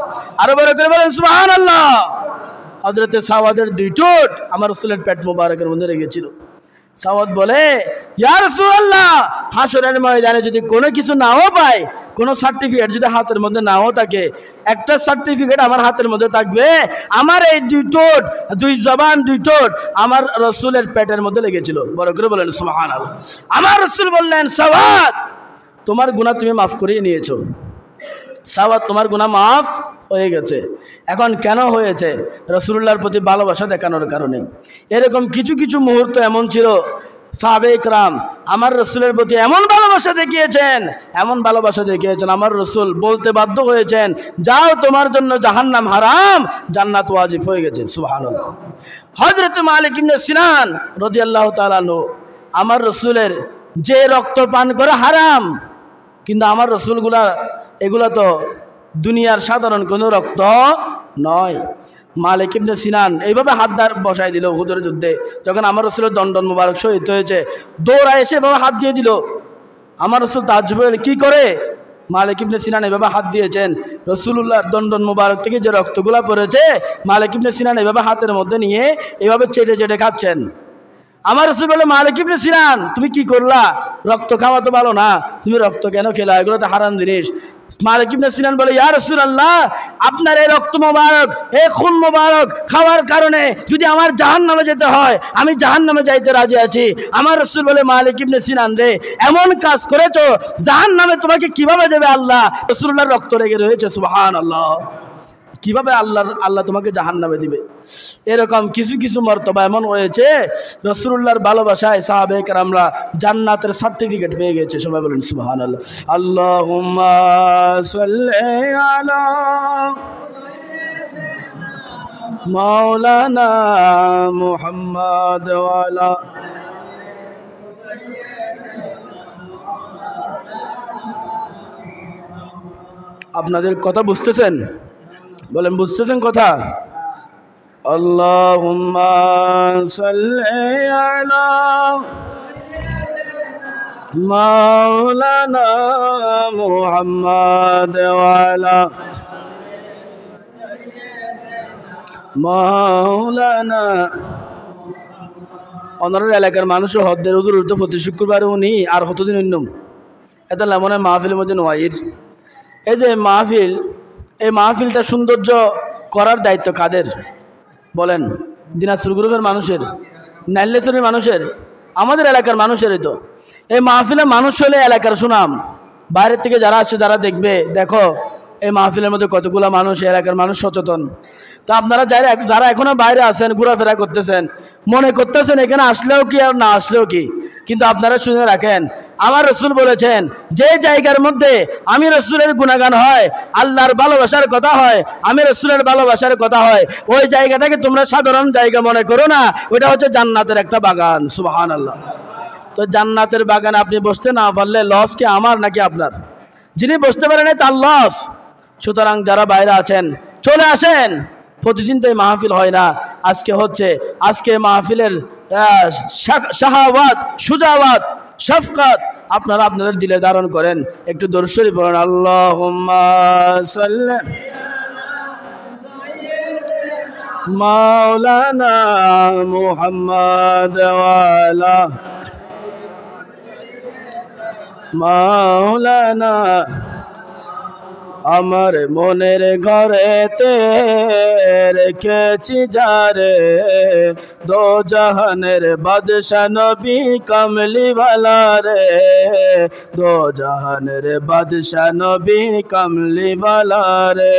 আরো বড় করে বলেন সুবহানাল্লাহ। হযরতে সাওয়াদের দুই টুট আমার রাসূলের পেট মোবারকের মধ্যে লেগেছিল। সাওয়াদ বলে, ইয়া রাসূলুল্লাহ, হাসরের ময়দানে যদি কোনো কিছু নাও পায়, কোনো সার্টিফিকেট যদি হাতের মধ্যে নাও থাকে, একটা সার্টিফিকেট আমার হাতের মধ্যে থাকবে, আমার এই দুই ঠোঁট, দুই জবান, দুই ঠোঁট আমার রাসূলের পেটের মধ্যে লেগেছিল। বড় করে বলেন সুবহানাল্লাহ। আমার রাসূল বললেন, সাওয়াদ, তোমার গুনাহ তুমি মাফ করিয়ে নিয়েছো। সাওয়াদ, তোমার গুনাহ মাফ হয়ে গেছে। এখন কেন হয়েছে? রাসূলুল্লাহর প্রতি ভালোবাসা দেখানোর কারণে। এরকম কিছু কিছু মুহূর্ত এমন ছিল, সাহাবে ইকরাম আমার রাসূলের প্রতি এমন ভালোবাসা দেখিয়েছেন, এমন ভালোবাসা দেখিয়েছেন, আমার রাসূল বলতে বাধ্য হয়েছেন, যাও তোমার জন্য জাহান্নাম হারাম, জান্নাত ওয়াজিব হয়ে গেছে। সুবহানাল্লাহ। হযরত মালিক ইবনে সিনান রাদিয়াল্লাহু তাআলা আনহু, আমার রাসূলের যে রক্ত পান করা হারাম, কিন্তু আমার রাসূলগুলা এগুলা তো দুনিয়ার সাধারণ কোনো রক্ত নয়। মালিক ইবনে সিনান এইভাবে হাত বসাই দিল উহুদের যুদ্ধে, যখন আমার রাসূলের দণ্ডন মুবারক শহীদ হয়েছে, দৌড়ায় এসে এভাবে হাত দিয়ে দিল। আমার রাসূল তাজ্জুব হয়ে কি করে? মালিক ইবনে সিনান এভাবে হাত দিয়েছেন, রাসূলুল্লাহর দণ্ডন মুবারক থেকে যে রক্তগুলা পড়েছে মালিক ইবনে সিনান এভাবে হাতের মধ্যে নিয়ে এভাবে চেটে চেটে খাচ্ছেন। আমার রাসূল বলে, মালিক ইবনে সিনান তুমি কি করলা? রক্ত খাওয়া তো ভালো না, তুমি রক্ত কেন খেলা? এগুলো তো হারাম জিনিস। মালিক ইবনে সিনান বলে, ইয়া রাসূলুল্লাহ, আপনার এই রক্ত মোবারক, এই খুন মোবারক খাওয়ার কারণে যদি আমার জাহান্নামে যেতে হয়, আমি জাহান্নামে যাইতে রাজি আছি। আমার রাসূল বলে, মালিক ইবনে সিনান রে, এমন কাজ করেছো, জাহান্নামে তোমাকে কিভাবে দেবে আল্লাহ? রাসূলুল্লাহর রক্ত লেগে রয়েছে, সুবহানাল্লাহ। কিভাবে আল্লাহ তোমাকে জাহান্নামে দিবে? এরকম কিছু কিছু মর্তবা এমন হয়েছে, রাসূলুল্লাহর ভালোবাসায় সাহাবায়ে কেরামরা জান্নাতের সার্টিফিকেট পেয়ে গেছে। সবাই বলেন সুবহানাল্লাহ। আল্লাহুম্মা সাল্লি আলা মাওলানা মুহাম্মদ ওয়া আলা আপনাদের কথা বুঝতেছেন? বলেন বুঝতেছেন কথা? আল্লাহুম্মা সাল্লি আলা মাওলানা মুহাম্মদ ওয়া আলা মাওলানা। অনারের এলাকার মানুষও হদ্দের উদুর উর্দু প্রতি শুক্রবার উনি আর কতদিন অন্যম এটা মনে হয় মাহফিলের মধ্যে নয়। এই যে মাহফিল, এই মাহফিলটা সৌন্দর্য করার দায়িত্ব কাদের বলেন? দিনাজপুর গ্রুপের মানুষের, নাইলেশ্বরের মানুষের, আমাদের এলাকার মানুষেরই তো। এই মাহফিলে মানুষ হলে এলাকার সুনাম। বাইরের থেকে যারা আসে যারা দেখবে, দেখো এই মাহফিলের মধ্যে কতগুলো মানুষ, এলাকার মানুষ সচেতন। তো আপনারা যারা এখনো বাইরে আছেন, ঘোরাফেরা করতেছেন, মনে করতেছেন এখানে আসলেও কি আর না আসলেও কি, কিন্তু আপনারা শুনে রাখেন, আমার রাসূল বলেছেন যে জায়গার মধ্যে আমি রাসূলের গুণগান হয়, আল্লাহর ভালোবাসার কথা হয়, আমি রাসূলের ভালোবাসার কথা হয়, ওই জায়গাটাকে তোমরা সাধারণ জায়গা মনে করো না, ওটা হচ্ছে জান্নাতের একটা বাগান। সুবহানাল্লাহ। তো জান্নাতের বাগানে আপনি বসতে না পারলে লস কি আমার নাকি আপনার? যিনি বসতে পারেন তার লস। সুতরাং যারা বাইরে আছেন চলে আসেন। প্রতিদিন তো এই মাহফিল হয় না, আজকে হচ্ছে। আজকে মাহফিলের শাহাওয়াত, সুজাওয়াত, শফকাত আপনারা আপনাদের দিলে ধারণ করেন। একটু দরুদ শরীফ পড়েন। আল্লাহুম্মা সাল্লি মাওলানা মুহাম্মদ ওয়া আলা মাওলানা। আমার মনের ঘরেতে রেখেছি যারে, দো জাহানের বাদশা নবী কামলিওয়ালা রে, দো জাহানের বাদশা নবী কামলিওয়ালা রে।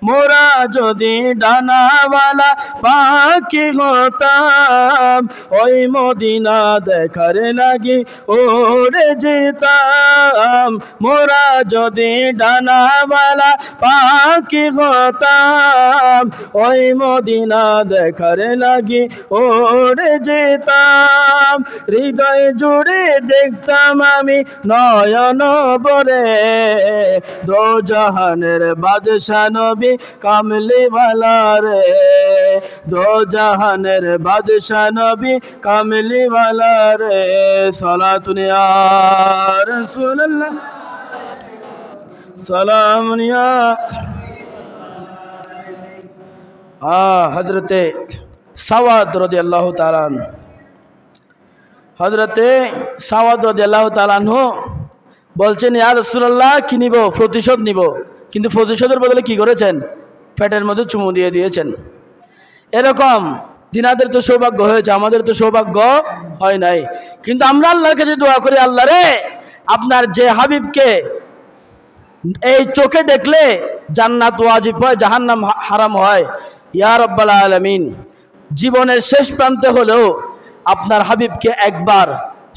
মোরা যদি ডানাওয়ালা পাখি হতাম, ওই মদিনা দেখার লাগি ওরে যেতাম। মোরা যদি ডানাওয়ালা পাখি হতাম, ওই মদিনা দেখার লাগি ওরে যেতাম। হৃদয় জুড়ে দেখতাম আমি নয়ন ভরে, দো জাহানের বাদশা নবী কামলিওয়ালা রে, দো জাহানের বাদশা নবী কামলিওয়ালা রে। সালাতুন ইয়া রাসূলুল্লাহ, সালামুন ইয়া। হযরতে সাওয়াদ রাদিয়াল্লাহু তাআলা আনহু, হযরতে সাওয়াদ রাদিয়াল্লাহু তাআলা আনহু বলছেন, ইয়া রাসূলুল্লাহ কি নিব? প্রতিশোধ নিব। কিন্তু প্রতিশোধের বদলে কি করেছেন? পেটের মধ্যে চুমু দিয়ে দিয়েছেন। এরকম দিনাদের তো সৌভাগ্য হয়েছে, আমাদের তো সৌভাগ্য হয় নাই। কিন্তু আমরা আল্লাহর কাছে দোয়া করি, আল্লাহ রে, আপনার যে হাবিবকে এই চোখে দেখলে জান্নাত ওয়াজিব হয়, জাহান্নাম হারাম হয়, ইয়া রাব্বাল আলামিন, জীবনের শেষ প্রান্তে হলেও আপনার হাবিবকে একবার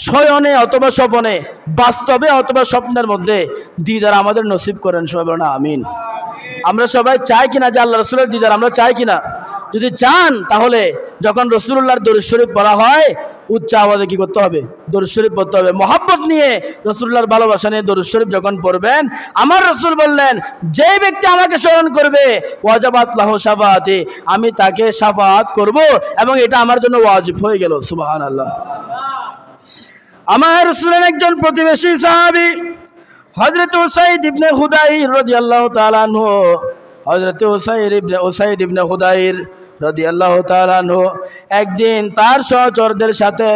শয়নে অথবা স্বপনে, বাস্তবে অথবা স্বপ্নের মধ্যে দিদার আমাদের নসিব করেন। সবাই বলেন আমিন। আমরা সবাই চাই কিনা যে আল্লাহ রাসূলের দিদার? আমরা চাই কিনা? যদি চান তাহলে যখন রাসূলুল্লাহর দরুদ শরীফ পড়া হয় উচ্চ আওয়াজে কি করতে হবে? দরুদ শরীফ পড়তে হবে। মহব্বত নিয়ে, রাসূলুল্লাহর ভালোবাসা নিয়ে দরুদ শরীফ যখন পড়বেন, আমার রাসূল বললেন, যে ব্যক্তি আমাকে স্মরণ করবে ওয়াজাবাত লাহু শাফাআতি, আমি তাকে শাফাআত করব এবং এটা আমার জন্য ওয়াজিব হয়ে গেল। সুবহানাল্লাহ। আমার রাসূলের একজন প্রতিবেশী সাহাবী হযরত উসাইদ ইবনে হুদাইর রাদিয়াল্লাহু তাআলা আনহু, হযরত উসাইদ ইবনে হুদাইর রাদিয়াল্লাহু তাআলা আনহু একদিন তার সহচরদের সাথে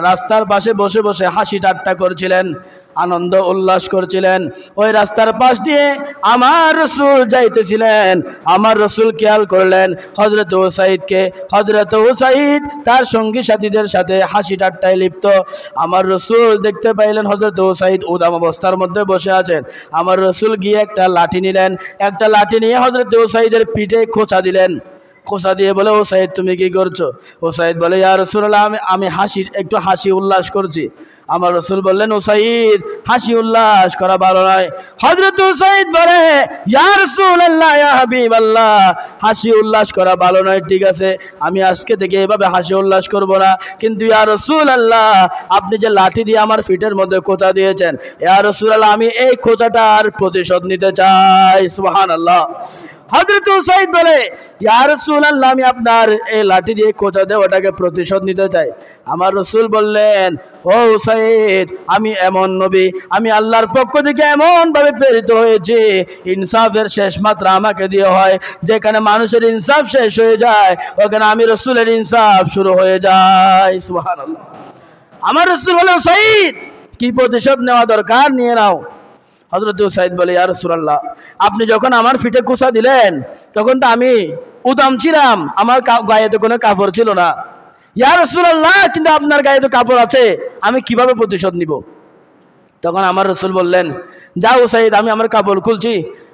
রাস্তার পাশে বসে বসে হাসি ঠাট্টা করছিলেন, আনন্দ উল্লাস করছিলেন। ওই রাস্তার পাশ দিয়ে আমার রাসূল যাইতেছিলেন। আমার রাসূল খেয়াল করলেন হযরত উসাইদকে। হযরত উসাইদ তার সঙ্গী সাথীদের সাথে হাসি ঠাট্টায় লিপ্ত। আমার রাসূল দেখতে পাইলেন হযরত উসাইদ উদাম অবস্থার মধ্যে বসে আছেন। আমার রাসূল গিয়ে একটা লাঠি নিলেন, একটা লাঠি নিয়ে হযরত উসাইদের পিঠে খোঁচা দিলেন। খোঁচা দিয়ে বলে, উসাইদ তুমি কি করছো? উসাইদ বলে, ইয়া রাসূলুল্লাহ, আমি একটু হাসি উল্লাস করছি। আমার রাসূল বললেন, উসাইদ হাসি উল্লাস করা ভালো নয়। হযরত উসাইদ বলে, ইয়া রাসূলুল্লাহ, ইয়া হাবিবাল্লাহ, হাসি উল্লাস করা ভালো নয়, ঠিক আছে, আমি আজকে থেকে এভাবে হাসি উল্লাস করব না, কিন্তু ইয়া রাসূলুল্লাহ, আপনি যে লাঠি দিয়ে আমার পিঠের মধ্যে খোঁচা দিয়েছেন, ইয়া রাসূলুল্লাহ, আমি এই খোঁচাটার প্রতিশোধ নিতে চাই। সুবহানাল্লাহ। হযরত উসাইদ বলে, ইয়া রাসূলুল্লাহ, আমি আপনার এই লাঠি দিয়ে খোঁচা দেওয়াটাকে প্রতিশোধ নিতে চাই। আমার রাসূল বললেন, ও উসাইদ, আমি এমন নবী, আমি আল্লাহর পক্ষ থেকে এমন ভাবে প্রেরিত হয়েছি, ইনসাফের শেষ মাত্রা আমাকে দিয়ে হয়। যেখানে মানুষের ইনসাফ শেষ হয়ে যায়, ওখানে আমি রাসূলের ইনসাফ শুরু হয়ে যায়। সুবহানাল্লাহ। আমার রাসূল বলে, উসাইদ, কি প্রতিশোধ নেওয়া দরকার নিয়ে নাও। হযরত উসাইদ বলে, ইয়া রাসূলুল্লাহ, আপনি যখন আমার পিঠে কুচা দিলেন তখন তো আমি উদাম ছিলাম, আমার গায়ে তো কোনো কাপড় ছিল না। ইয়া রাসূলুল্লাহ, কিন্তু আপনার গায়ে তো কাপড় আছে, আমি কিভাবে প্রতিশোধ নিব? তখন আমার রাসূল বললেন, যাও উসাইদ, আমি আমার কাপড় খুলছি।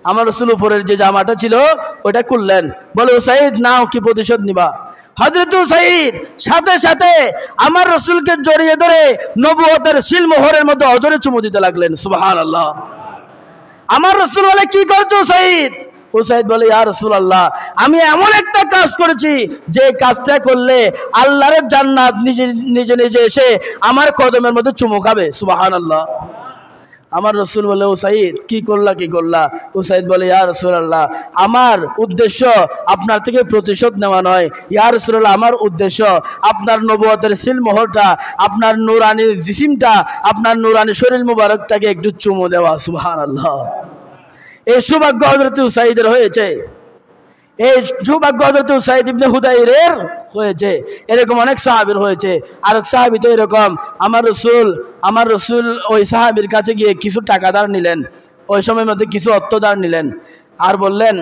আমার রাসূল উপরের যে জামাটা ছিল ওটা খুললেন। বলে, উসাইদ নাও, কি প্রতিশোধ নিবা? হযরত উসাইদ সাথে সাথে আমার রাসূলকে জড়িয়ে ধরে নবুয়তের সিলমোহরের মধ্যে অজরে চুমু দিতে লাগলেন। সুবহানাল্লাহ। আমার রাসূল বলে, কি করছো উসাইদ? উসাইদ বলে, ইয়া রাসূলুল্লাহ, আমি এমন একটা কাজ করেছি যে কাজটা করলে আল্লাহর জান্নাত নিজে নিজে এসে আমার কদমের মধ্যে চুমু খাবে। সুবহানাল্লাহ। আমার রাসূল বলে, উসাইদ কি করলা? উসাইদ বলে, ইয়া রাসূলুল্লাহ, আমার উদ্দেশ্য আপনার থেকে প্রতিশোধ নেওয়া নয়। ইয়া রাসূলুল্লাহ, আমার উদ্দেশ্য আপনার নবুয়তের সিলমোহরটা, আপনার নূরানি জিসিমটা, আপনার নূরানি শরীর মুবারকটাকে একটু চুমু দেওয়া। সুবহানাল্লাহ। এই সৌভাগ্য হযরত উসাইদের হয়েছে, এই সৌভাগ্য হযরত উসাইদ ইবনে হুদাইরের হয়েছে। এরকম অনেক সাহাবীর হয়েছে। আরেক সাহাবী তো এরকম, আমার রাসূল ওই সাহাবীর কাছে গিয়ে কিছু টাকা ধার নিলেন, ওই সময়ের মধ্যে কিছু অর্থ ধার নিলেন, আর বললেন,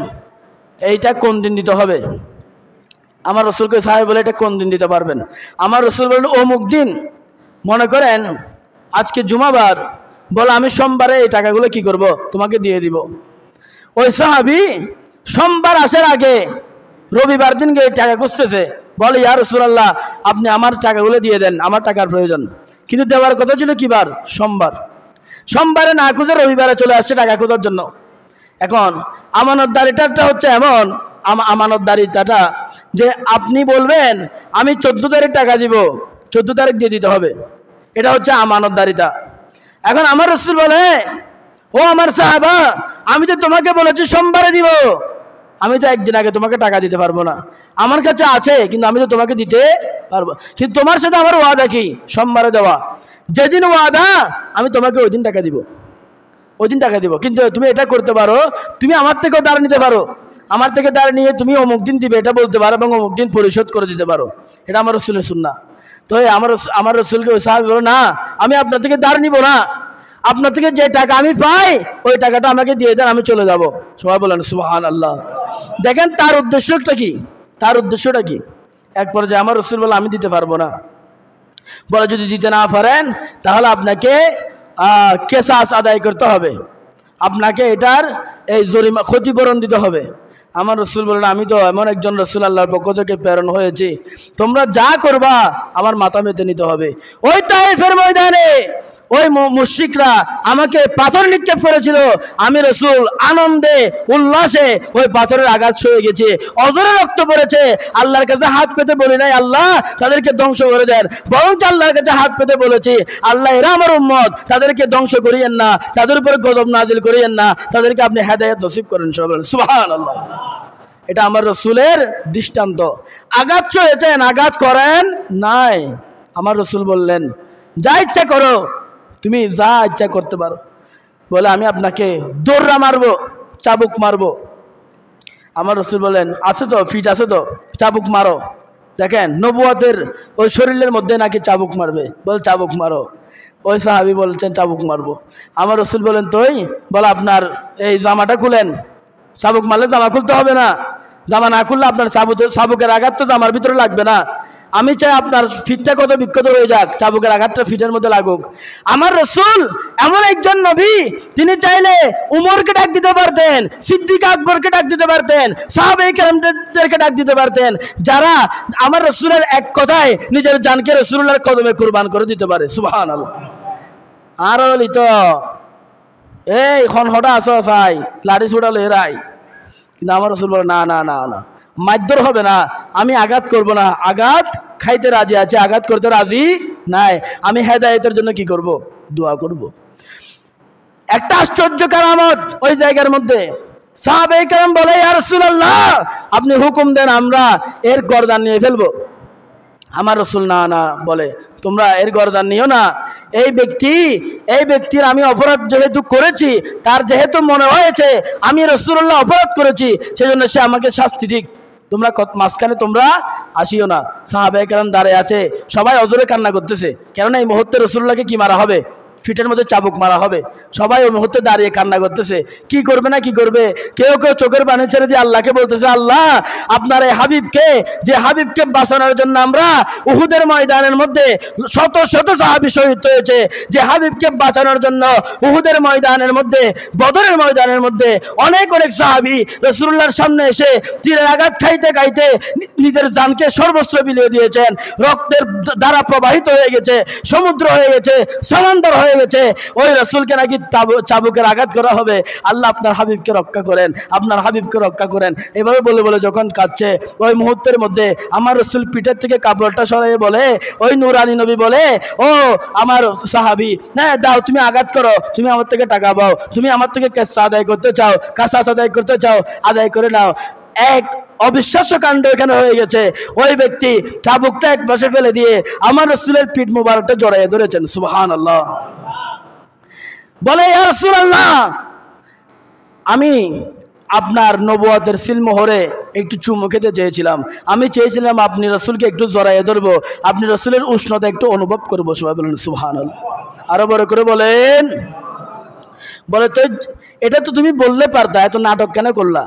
এইটা কোন দিন দিতে হবে? আমার রাসূলকে সাহাবী বলে, এটা কোন দিন দিতে পারবেন? আমার রাসূল বললেন, অমুক দিন, মনে করেন আজকে জুমাবার, বলে আমি সোমবারে এই টাকাগুলো কি করব, তোমাকে দিয়ে দিব। ওই সাহাবী সোমবার আসার আগে রবিবার দিন গিয়ে টাকা খুঁজতেছে, বলে, ইয়া রাসূলুল্লাহ, আপনি আমার টাকাগুলো দিয়ে দেন, আমার টাকার প্রয়োজন। কিন্তু দেওয়ার কথা ছিল কি বার? সোমবার। সোমবারে না খুঁজে রবিবারে চলে আসছে টাকা খোঁজার জন্য। এখন আমানতদারিটা হচ্ছে এমন, আমানতদারিটা যে আপনি বলবেন আমি 14 তারিখ টাকা দিব, 14 তারিখ দিয়ে দিতে হবে, এটা হচ্ছে আমানতদারিতা। এখন আমার রাসূল বলে, ও আমার সাহাবা, আমি তো তোমাকে বলেছি সোমবারে দিব, আমি তো একদিন আগে তোমাকে টাকা দিতে পারবো না, আমার কাছে আছে কিন্তু আমি তো তোমাকে দিতে পারবো, কিন্তু তোমার সাথে আমার ওয়াদা কি? সোমবারে দেওয়া। যেদিন ওয়াদা আমি তোমাকে ওই দিন টাকা দিব, ওই দিন টাকা দিব, কিন্তু তুমি এটা করতে পারো, তুমি আমার থেকেও ধার নিতে পারো, আমার থেকে ধার নিয়ে তুমি অমুক দিন দিবে এটা বলতে পারো এবং অমুক দিন পরিশোধ করে দিতে পারো। এটা আমার রাসূলের সুন্নাহ। তো আমার রাসূলকে ওই সাহাবী বলল, না, আমি আপনার থেকে ধার নিব না, আপনার থেকে যে টাকা আমি পাই ওই টাকাটা আমাকে দিয়ে দেন, আমি চলে যাব। সবাই বলেন সুবহানাল্লাহ। দেখেন তার উদ্দেশ্যটা কি, তার উদ্দেশ্যটা কি? এক পর্যায়ে আমার রাসূল বলে, আমি দিতে পারবো না। বলে, যদি দিতে না পারেন তাহলে আপনাকে কেসাস আদায় করতে হবে, আপনাকে এটার এই জরিমা ক্ষতিপূরণ দিতে হবে। আমার রাসূল বললেন, আমি তো এমন একজন রাসূল আল্লাহর পক্ষ থেকে প্রেরণ হয়েছি, তোমরা যা করবা আমার মাথা মেতে নিতে হবে। ওই তায়েফের ময়দানে ওই মুশরিকরা আমাকে পাথর নিক্ষেপ করেছিল, আমি রাসূল আনন্দে উল্লাসে ওই পাথরের আঘাত সয়ে গেছে, অজরে রক্ত পড়েছে, আল্লাহর কাছে হাত পেতে বলি নাই আল্লাহ তাদেরকে ধ্বংস করে দেন, বরং আল্লাহর কাছে হাত পেতে বলেছি আল্লাহ এরা আমার উম্মত, তাদেরকে ধ্বংস করিয়েন না, তাদের উপর গজব নাজিল করিয়েন না, তাদেরকে আপনি হেদায়েত নসিব করেন। সুবহানাল্লাহ। এটা আমার রাসূলের দৃষ্টান্ত। আঘাত সয়েছেন, আঘাত করেন নাই। আমার রাসূল বললেন যা ইচ্ছা করো, তুমি যা ইচ্ছা করতে পারো। বলে আমি আপনাকে দৌড়া মারবো, চাবুক মারবো। আমার রাসূল বলেন আছে তো, ফিট আছে তো, চাবুক মারো। দেখেন নবুয়তের ওই শরীরের মধ্যে নাকি চাবুক মারবে, বল চাবুক মারো। ওই সাহাবী বলছেন চাবুক মারবো। আমার রাসূল বলেন তুই বল আপনার এই জামাটা খুলেন। চাবুক মারলে জামা খুলতে হবে না, জামা না খুললে আপনার চাবুকের আঘাত তো জামার ভিতরে লাগবে না। আমি চাই আপনার ফিটটা কত বিক্ষত হয়ে যাক, চাবুকের আঘাতটা ফিটের মধ্যে লাগুক। আমার রাসূল এমন একজন নবী, তিনি চাইলে উমরকে ডাক দিতে পারতেন, সিদ্দিক আকবরকে ডাক দিতে পারতেন, সাহাবায়ে কেরামদেরকে ডাক দিতে পারতেন, যারা আমার রাসূলের এক কথায় নিজের জানকে রাসূলুল্লাহর কদমে কুরবান করে দিতে পারে। সুবহানাল্লাহ। আর হলি তো এই হটা আস ভাই লাড়ি ছুটালো এরাই, কিন্তু আমার রাসূল বলে না না না না, মারধর হবে না, আমি আঘাত করব না, আঘাত খাইতে রাজি আছে, আঘাত করতে রাজি নাই। আমি হেদায়েতের জন্য কি করব? দোয়া করব। একটা আশ্চর্য কারামত ওই জায়গার মধ্যে। সাহাবায়ে কেরাম বলে ইয়া রাসূলুল্লাহ আপনি হুকুম দেন, আমরা এর গর্দান নিয়ে ফেলবো। আমার রাসূল না না বলে তোমরা এর গর্দান নিও না, এই ব্যক্তির আমি অপরাধ যেহেতু করেছি, তার যেহেতু মনে হয়েছে আমি রাসূলুল্লাহ অপরাধ করেছি, সেজন্য সে আমাকে শাস্তি দিক, তোমরা মাঝখানে তোমরা আসিও না। সাহাবায়ে কেরাম দাঁড়িয়ে আছে, সবাই অজরে কান্না করতেছে, কেননা এই মুহূর্তে রাসূলুল্লাহকে কি মারা হবে? ফিটের মধ্যে চাবুক মারা হবে। সবাই ওই মুহূর্তে দাঁড়িয়ে কান্না করতেছে, কি করবে না কি করবে। কেউ কেউ চোখের পানি ছেড়ে দিয়ে আল্লাহকে বলতেছে আল্লাহ আপনার এই হাবিবকে, যে হাবিবকে বাঁচানোর জন্য আমরা উহুদের ময়দানের মধ্যে শত শত সাহাবী শহীদ হয়েছে, যে হাবিবকে বাঁচানোর জন্য উহুদের ময়দানের মধ্যে, বদরের ময়দানের মধ্যে অনেক অনেক সাহাবী রাসূলুল্লাহর সামনে এসে তীরের আঘাত খাইতে খাইতে নিজের জানকে সর্বস্ব বিলিয়ে দিয়েছেন, রক্তের ধারা প্রবাহিত হয়ে গেছে, সমুদ্র হয়ে গেছে, সমুদ্র হয়ে গেছে। ওই রাসূলকে নাকি চাবুকের আঘাত করা হবে। আল্লাহ আপনার হাবিবকে রক্ষা করেন, আপনার হাবিবকে রক্ষা করেন। এভাবে বলে বলে যখন কাঁদছে, ওই মুহূর্তের মধ্যে আমার রাসূল পিঠের থেকে কাপড়টা সরিয়ে বলে, ওই নূরানী নবী বলে, ও আমার সাহাবী, হ্যাঁ দাও তুমি আঘাত করো, তুমি আমার থেকে টাকা পাও, তুমি আমার থেকে কেসা আদায় করতে চাও, কাসাস আদায় করতে চাও, আদায় করে নাও। এক অবিশ্বাস্য কাণ্ড এখানে হয়ে গেছে। ওই ব্যক্তি চাবুকটা এক পাশে ফেলে দিয়ে আমার রাসূলের পিঠ মুবারকটা জড়াইয়ে ধরেছেন। সুবহানাল্লাহ। বলে ইয়া রাসূলুল্লাহ আমি আপনার নবুয়তের সিলমোহরে একটু চুমু খেতে চেয়েছিলাম, আমি চেয়েছিলাম আপনি রাসূলকে একটু জড়াইয়ে ধরবো, আপনি রাসূলের উষ্ণতা একটু অনুভব করবো। সবাই বলেন সুবহানাল্লাহ। আরো বড় করে বলেন। বলে তো এটা তো তুমি বললে পারতা, এত নাটক কেন করলা?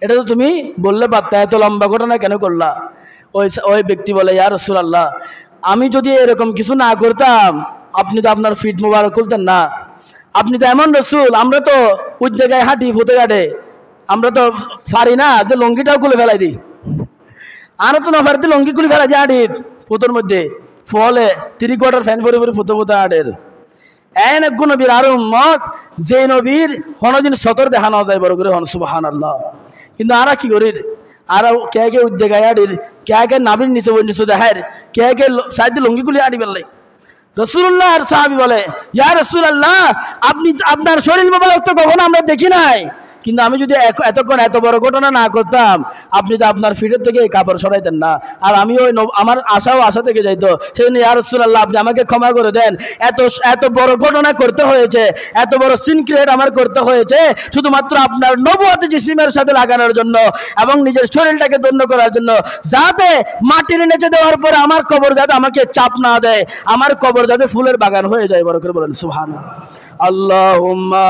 এটা তো তুমি বললে পারতা, এত লম্বা ঘটনা কেন করলা? ওই ব্যক্তি বলে ইয়া রাসূলুল্লাহ আমি যদি এরকম কিছু না করতাম আপনি তো আপনার ফিট মুবারক খুলতেন না, আপনি তো এমন রাসূল, আমরা তো উদ্দে গায়ে হাঁটি ফুটে কাটে, আমরা তো পারি না যে লঙ্গিটাও খুলে ফেলাই দিই, আর তো না পারতে লঙ্গি খুলে ফেলাই দিই হাঁটির ফুটোর মধ্যে, ফলে 3/4 ফ্যান পরে পরে ফুটো ফুটো হাঁটের। এন এক নবীর আর উম্মত, যে নবীর কোনোদিন সতর দেখানো যায় বড় করে হন সুবহানাল্লাহ। কিন্তু আরা কি করির, আর কে কে উদ্দে গায়ে হাঁটির, কে কে নাবির নিচে নিচে দেখার, কে কে সাইডে লঙ্গি খুলে হাঁটি ফেললাই। রাসূলুল্লাহ আর সাহাবী বলে ইয়া রাসূলুল্লাহ আপনি আপনার শরীর মোবারক তো কখনো আমরা দেখি নাই, কিন্তু আমি যদি এতক্ষণ এত বড় ঘটনা না করতাম আপনি তো আপনার ফিটের থেকে কাপড় সরাইতেন না, আর আমি ওই আমার আশা থেকে যাইতো। সেই জন্য ইয়া রাসূলুল্লাহ আপনি আমাকে ক্ষমা করে দেন, এত বড় ঘটনা করতে হয়েছে, এত বড় সিন ক্রিয়েট আমার করতে হয়েছে শুধুমাত্র আপনার নবুয়ত জিসিমের সাথে লাগানোর জন্য এবং নিজের শরীরটাকে ধন্য করার জন্য, যাতে মাটির নিচে দেওয়ার পরে আমার কবর যাতে আমাকে চাপ না দেয়, আমার কবর যাতে ফুলের বাগান হয়ে যায়। বড় করে বলেন সুবহানাল্লাহ। আল্লাহুম্মা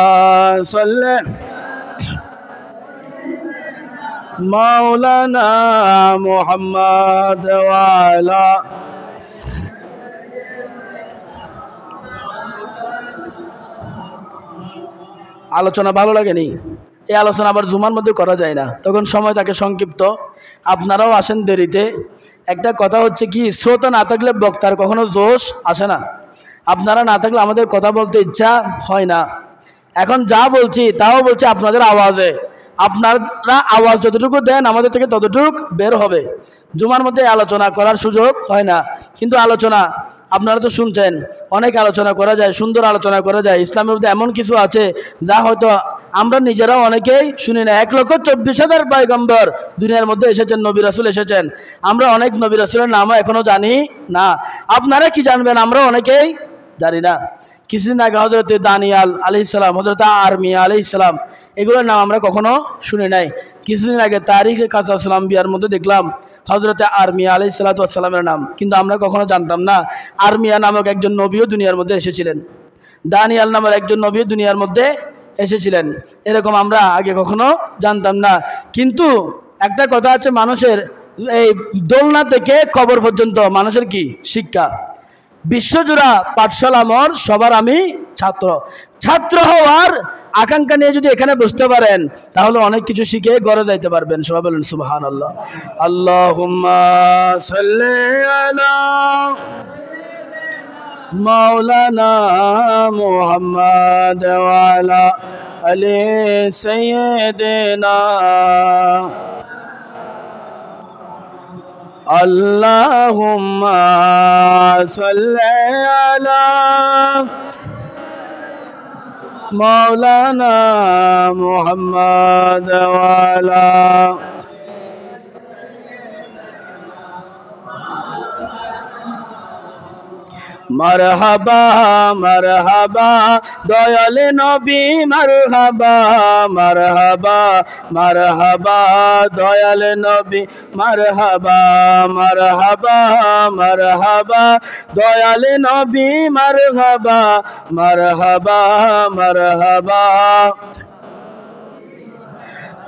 সাল্লি মাওলানা মুহাম্মদ ওয়া আলা আলোচনা ভালো লাগেনি? এই আলোচনা আবার জুমার মধ্যে করা যায় না, তখন সময় থাকে সংক্ষিপ্ত, আপনারাও আসেন দেরিতে। একটা কথা হচ্ছে কি, শ্রোতা না থাকলে বক্তার কখনো জোশ আসে না। আপনারা না থাকলে আমাদের কথা বলতে ইচ্ছা হয় না। এখন যা বলছি তাও বলছি আপনাদের আওয়াজে, আপনারা আওয়াজ যতটুকু দেন আমাদের থেকে ততটুকু বের হবে। জুমার মধ্যে আলোচনা করার সুযোগ হয় না, কিন্তু আলোচনা আপনারা তো শুনছেন, অনেক আলোচনা করা যায়, সুন্দর আলোচনা করা যায়। ইসলামের মধ্যে এমন কিছু আছে যা হয়তো আমরা নিজেরাও অনেকেই শুনি না। 1,24,000 পয়গম্বর দুনিয়ার মধ্যে এসেছেন, নবী রাসূল এসেছেন, আমরা অনেক নবী রাসূলের নামও এখনো জানি না। আপনারা কি জানবেন? আমরা অনেকেই জানি না। কিছুদিন আগে হযরতে দানিয়াল আলাইহিস সালাম, হযরতে আরমিয়া আলাইহিস সালাম, এগুলোর নাম আমরা কখনো শুনি নাই। কিছুদিন আগে তারিখে কাসাসুল আম্বিয়ার মধ্যে দেখলাম হযরতে আরমিয়া আলাইহিস সালামের নাম, কিন্তু আমরা কখনো জানতাম না আরমিয়া নামক একজন নবীও দুনিয়ার মধ্যে এসেছিলেন, দানিয়াল নামের একজন নবীও দুনিয়ার মধ্যে এসেছিলেন। এরকম আমরা আগে কখনো জানতাম না। কিন্তু একটা কথা আছে, মানুষের এই দোলনা থেকে কবর পর্যন্ত মানুষের কি শিক্ষা। বিশ্বজোড়া পাঠশালা আমার, সবার আমি ছাত্র। ছাত্র হওয়ার আকাঙ্ক্ষা নিয়ে যদি এখানে বসতে পারেন তাহলে অনেক কিছু শিখে ঘরে যাইতে পারবেন। সবাই বলেন সুবহানাল্লাহ। আল্লাহুম্মা সাল্লি আলা মাওলানা মুহাম্মাদ ওয়া আলা আলি সাইয়্যিদিনা আল্লাহুম্মা সাল্লি আলা মাওলানা মুহাম্মাদ ওয়া আলা মারহাবা মারহাবা দয়াল নবী, মারহাবা মারহাবা মারহাবা দয়াল নবী, মারহাবা মারহাবা মারহাবা দয়াল নবী, মারহাবা মারহাবা মারহাবা।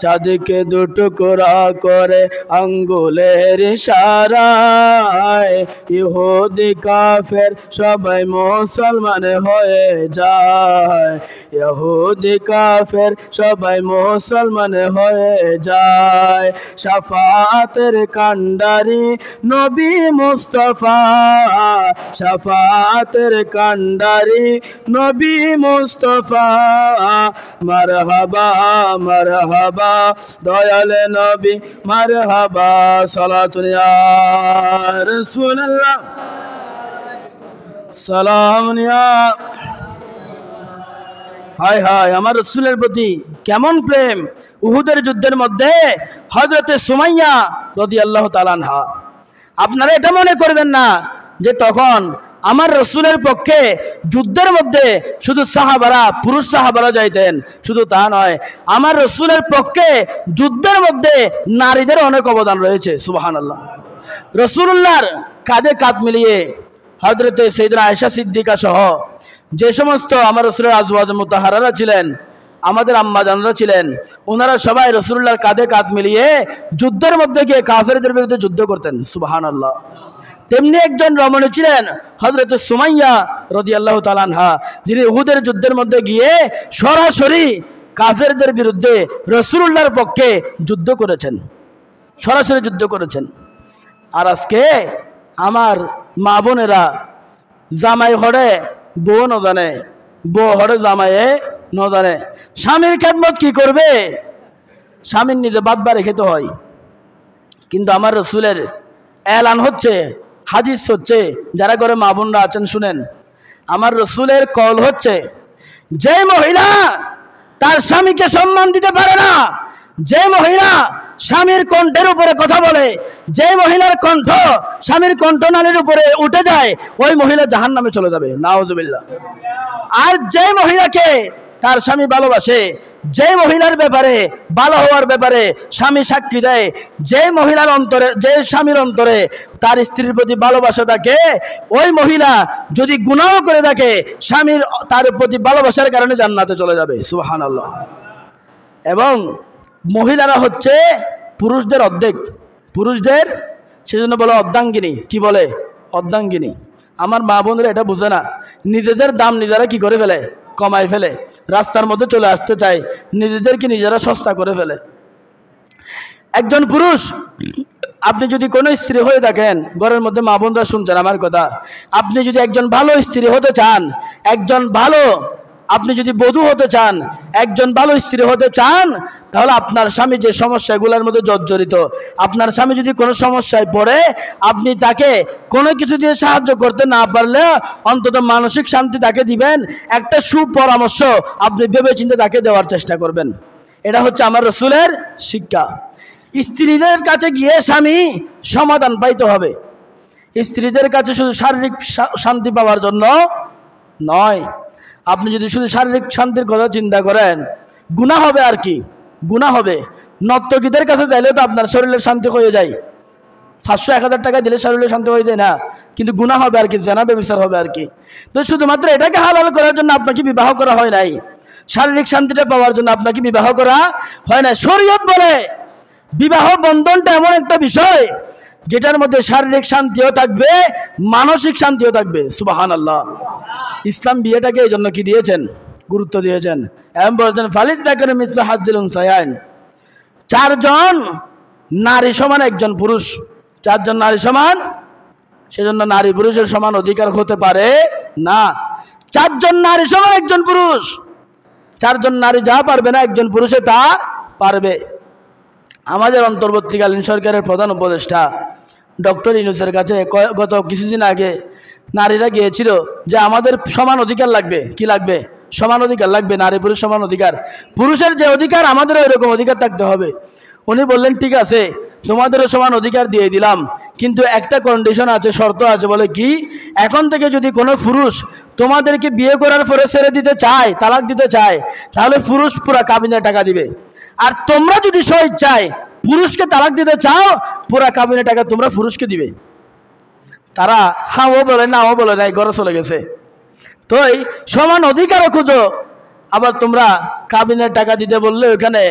চাঁদকে দুটুকরা করে আঙ্গুলের ইশারায় ইহুদি কাফের সবাই মুসলমান হয়ে যায়, ইহুদি কাফের সবাই মুসলমান হয়ে যায়। শাফাতের কান্ডারি নবী মুস্তাফা, শাফাতের কান্ডারি নবী মুস্তাফা, মারহাবা মারহাবা দয়াল নবী, মারহাবা সালাতুন ইয়া রাসূলুল্লাহ, সালামুন ইয়া। হায় হায়, আমার রাসূলের প্রতি কেমন প্রেম! উহুদের যুদ্ধের মধ্যে হযরতে সুমাইয়া রাদিয়াল্লাহু তাআলা আনহা, আপনারা এটা মনে করবেন না যে তখন আমার রসুলের পক্ষে যুদ্ধের মধ্যে শুধু সাহাবারা, পুরুষ সাহাবারা যাইতেন, শুধু তা নয়, আমার রসুলের পক্ষে যুদ্ধের মধ্যে নারীদের অনেক অবদান রয়েছে। সুবহানাল্লাহ। রসুলুল্লাহর কাঁধে কাঁধ মিলিয়ে হযরতে সাইয়েদা আয়েশা সিদ্দিকা সহ যে সমস্ত আমার রসুলের আজওয়াজ মুতাহহারারা ছিলেন, আমাদের আম্মা জানরা ছিলেন, ওনারা সবাই রসুলুল্লাহর কাঁধে কাঁধ মিলিয়ে যুদ্ধের মধ্যে গিয়ে কাফেরদের বিরুদ্ধে যুদ্ধ করতেন। সুবহানাল্লাহ। তেমনি একজন রমণী ছিলেন হযরতে সুমাইয়া রাদিয়াল্লাহু তাআলা আনহা, যিনি উহুদের যুদ্ধের মধ্যে গিয়ে সরাসরি কাফেরদের বিরুদ্ধে রাসূলুল্লাহর পক্ষে যুদ্ধ করেছেন, সরাসরি যুদ্ধ করেছেন। আর আজকে আমার মা বোনেরা জামাই হড়ে বউ ন জানে, বউ হড়ে জামাইয়ে ন জানে। স্বামীর খেদমত কি করবে? স্বামীর নিজে বাদ বাড়ি খেতে হয়। কিন্তু আমার রসুলের এলান হচ্ছে, হাদিস হচ্ছে, যারা করে মা বোনরা আছেন শুনেন, আমার রসুলের কল হচ্ছে, যে মহিলা তার স্বামীকে সম্মান দিতে পারে না, যে মহিলা স্বামীর কণ্ঠের উপরে কথা বলে, যে মহিলার কণ্ঠ স্বামীর কণ্ঠনালীর উপরে উঠে যায়, ওই মহিলা জাহান্নামে চলে যাবে, নাউজুবিল্লাহ। আর যে মহিলাকে তার স্বামী ভালোবাসে, যে মহিলার ব্যাপারে ভালো হওয়ার ব্যাপারে স্বামী সাক্ষী দেয়, যে মহিলার অন্তরে, যে স্বামীর অন্তরে তার স্ত্রীর প্রতি ভালোবাসা থাকে, ওই মহিলা যদি গুনাহ করে থাকে, স্বামীর তার প্রতি ভালোবাসার কারণে জান্নাতে চলে যাবে। সুবহানাল্লাহ। এবং মহিলারা হচ্ছে পুরুষদের অর্ধেক, পুরুষদের সেজন্য বলে অর্ধাঙ্গিনী। কি বলে? অর্ধাঙ্গিনী। আমার মা বোনেরা এটা বুঝে না, নিজেদের দাম নিজেরা কি করে ফেলে? কমাই ফেলে, রাস্তার মধ্যে চলে আসতে চায়, নিজেদেরকে নিজেরা সস্তা করে ফেলে। একজন পুরুষ, আপনি যদি কোনো স্ত্রী হয়ে থাকেন, ঘরের মধ্যে মা বোনরা শুনছেন আমার কথা, আপনি যদি একজন ভালো স্ত্রী হতে চান, আপনি যদি বধূ হতে চান, একজন ভালো স্ত্রী হতে চান, তাহলে আপনার স্বামী যে সমস্যাগুলোর মধ্যে জর্জরিত, আপনার স্বামী যদি কোনো সমস্যায় পড়ে, আপনি তাকে কোনো কিছু দিয়ে সাহায্য করতে না পারলে অন্তত মানসিক শান্তি তাকে দিবেন, একটা সুপরামর্শ আপনি ভেবেচিন্তে তাকে দেওয়ার চেষ্টা করবেন। এটা হচ্ছে আমার রাসূলের শিক্ষা। স্ত্রীদের কাছে গিয়ে স্বামী সমাধান পাইতে হবে। স্ত্রীদের কাছে শুধু শারীরিক শান্তি পাওয়ার জন্য নয়। আপনি যদি শুধু শারীরিক শান্তির কথা চিন্তা করেন, গুনাহ হবে। আর কি গুনাহ হবে? নর্তকীদের কাছে চাইলে তো আপনার শরীরের শান্তি হয়ে যায়, 500-1000 টাকা দিলে শরীরের শান্তি হয়ে যায় না, কিন্তু গুনাহ হবে আর কি, জেনা ব্যভিচার হবে আর কি। তো শুধুমাত্র এটাকে হালাল করার জন্য আপনাকে বিবাহ করা হয় নাই, শারীরিক শান্তিটা পাওয়ার জন্য আপনাকে বিবাহ করা হয় না। শরীয়ত বলে বিবাহ বন্ধনটা এমন একটা বিষয় যেটার মধ্যে শারীরিক শান্তিও থাকবে, মানসিক শান্তিও থাকবে। সুবহানাল্লাহ। ইসলাম বিয়েটাকে এই জন্য কি দিয়েছেন? গুরুত্ব দিয়েছেন। এবং বলছেন ফালিদ যাকারি মিসলু হাজ্জিল উনসায়াইন, 4 জন নারী সমান একজন পুরুষ। 4 জন নারী সমান, সেজন্য নারী পুরুষের সমান অধিকার হতে পারে না। 4 জন নারী সমান একজন পুরুষ। 4 জন নারী যা পারবে না, একজন পুরুষে তা পারবে। আমাদের অন্তর্বর্তীকালীন সরকারের প্রধান উপদেষ্টা ডক্টর ইউনূসের কাছে গত কিছুদিন আগে নারীরা গিয়েছিল যে আমাদের সমান অধিকার লাগবে। কি লাগবে? সমান অধিকার লাগবে, নারী পুরুষ সমান অধিকার। পুরুষের যে অধিকার আমাদেরও এরকম অধিকার থাকতে হবে। উনি বললেন ঠিক আছে, তোমাদেরও সমান অধিকার দিয়ে দিলাম, কিন্তু একটা কন্ডিশন আছে, শর্ত আছে। বলে কি? এখন থেকে যদি কোনো পুরুষ তোমাদেরকে বিয়ে করার পরে ছেড়ে দিতে চায়, তালাক দিতে চায়, তাহলে পুরুষ পুরা কাবিনের টাকা দিবে। আর তোমরা যদি স্বেচ্ছায় পুরুষকে তালাক দিতে চাও, পুরা কাবিনের টাকা তোমরা পুরুষকে দিবে। তারা হাও বলে না, ও বলে নাই, ঘরে চলে গেছে। তো এই সমান অধিকারও খুঁজো, আবার তোমরা কাবিনের টাকা দিতে বললে ওখানে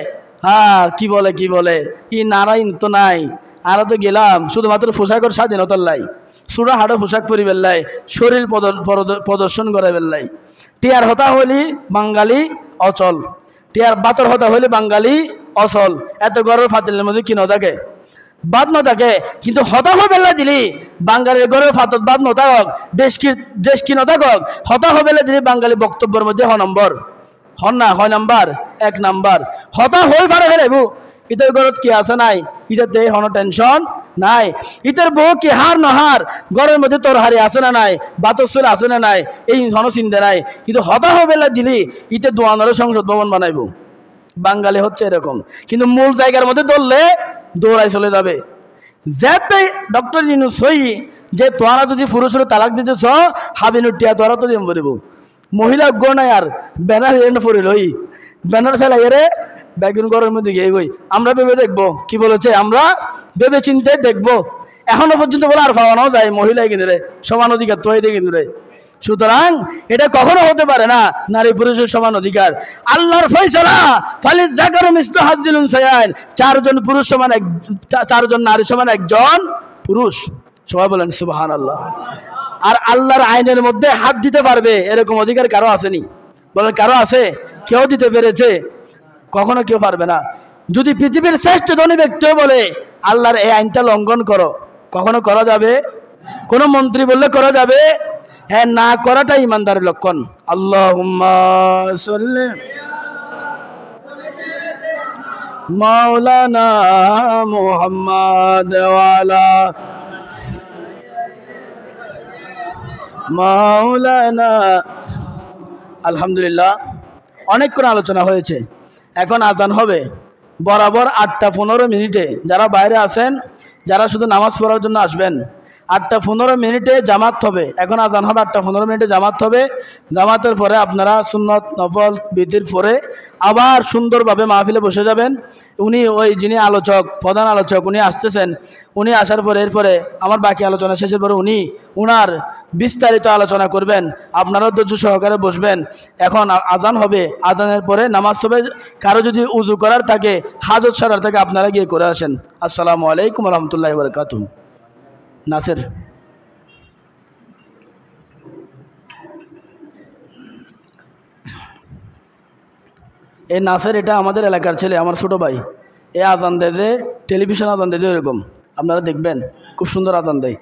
কি বলে ই নারায়ণ তো নাই। আর তো গেলাম শুধুমাত্র পোশাকের স্বাধীনতার লাই, সুরা হাড়ো পোশাক পরি বেল্লাই, শরীর প্রদর্শন করে বেল্লাই। টিয়ার হতা হইলি বাঙালি অচল, টিয়ার বাতর হতা হইলে বাঙালি অচল। এত গরর ফাতিলের মধ্যে কি ন থাকে? বাদ ন থাকে। কিন্তু হতাহ বেলা দিলি বাঙালির গরর ফাতত বাদ ন থাকক, দেশ কি ন থাকক, হতাহ বেলা দিলি বাঙালি বক্তব্যের মধ্যে হন না, 1 নাম্বার হতা হয়ে পারে হেরেবু। ইতের ঘরত কি আছে নাই, ইটাতে হন টেনশন নাই। ইতের বউ কি হার নহার, ঘরের মধ্যে তোর হারি আছে না নাই, বাতসুর আছে না নাই, এই হন চিন্তা নাই। কিন্তু হতাহ বেলা দিলি ইতে দোয়ানোর সংসদ ভবন বানাইব। বাঙালি হচ্ছে এরকম, কিন্তু মূল জায়গার মধ্যে ধরলে দৌড়াই চলে যাবে। যেতে ডক্টর ইউনূস হই যে তোরা যদি পুরুষের তালাক দিতেছ, হাবিনুটিয়া তোরা তো দিম বলিব। মহিলা গো নাই আর ব্যানার হেন পড়িল, ওই ব্যানার ফেলাই রে বেগুন ঘরের মধ্যে গিয়ে গই। আমরা ভেবে দেখবো কি বলেছে, আমরা ভেবে চিন্তে দেখবো। এখনো পর্যন্ত বলে আর পাওয়ানো যায় মহিলা কিন্তু রে সমান অধিকার তো কিন্তু রে। সুতরাং এটা কখনো হতে পারে না নারী পুরুষের সমান অধিকার। আল্লাহর ফয়সালা ফালিদ যাকারি মিসলু হাজ্জিল উনসায়াইন, 4 জন পুরুষ সমান 4 জন নারী সমান একজন পুরুষ। সবাই বলেন সুবহানাল্লাহ। আর আল্লাহর আইনের মধ্যে হাত দিতে পারবে এরকম অধিকার কারো আসেনি? বলেন কারো আছে? কেউ দিতে পেরেছে? কখনো কেউ পারবে না। যদি পৃথিবীর শ্রেষ্ঠ ধনী ব্যক্তিও বলে আল্লাহর এই আইনটা লঙ্ঘন করো, কখনো করা যাবে? কোনো মন্ত্রী বললে করা যাবে? হ্যাঁ, না করাটাই ইমানদারের লক্ষণ। আল্লাহুম্মা সাল্লি মাওলানা মুহাম্মাদ ওয়া আলা মাওলানা। আলহামদুলিল্লাহ, অনেক করে আলোচনা হয়েছে। এখন আজান হবে বরাবর 8:15 যারা বাইরে আছেন, যারা শুধু নামাজ পড়ার জন্য আসবেন, 8:15 জামাত হবে। এখন আজান হবে, 8:15 জামাত হবে। জামাতের পরে আপনারা সুন্নত নফল বিতির পরে আবার সুন্দরভাবে মাহফিলে বসে যাবেন। উনি ওই যিনি আলোচক, প্রধান আলোচক, উনি আসতেছেন। উনি আসার পরে এরপরে আমার বাকি আলোচনা শেষের পরে উনি উনার বিস্তারিত আলোচনা করবেন। আপনারাও ধৈর্য সহকারে বসবেন। এখন আজান হবে, আজানের পরে নামাজ হবে। কারো যদি উজু করার থাকে, হাজত সারার থাকে, আপনারা গিয়ে করে আসেন। আসসালামু আলাইকুম রহমতুল্লাহি ওয়া বারাকাতুহু। নাসের, এই নাসের এটা আমাদের এলাকার ছেলে, আমার ছোট ভাই। এই আজান দেয় যে টেলিভিশন আজান দেয় যে এরকম আপনারা দেখবেন খুব সুন্দর আজান দেয়।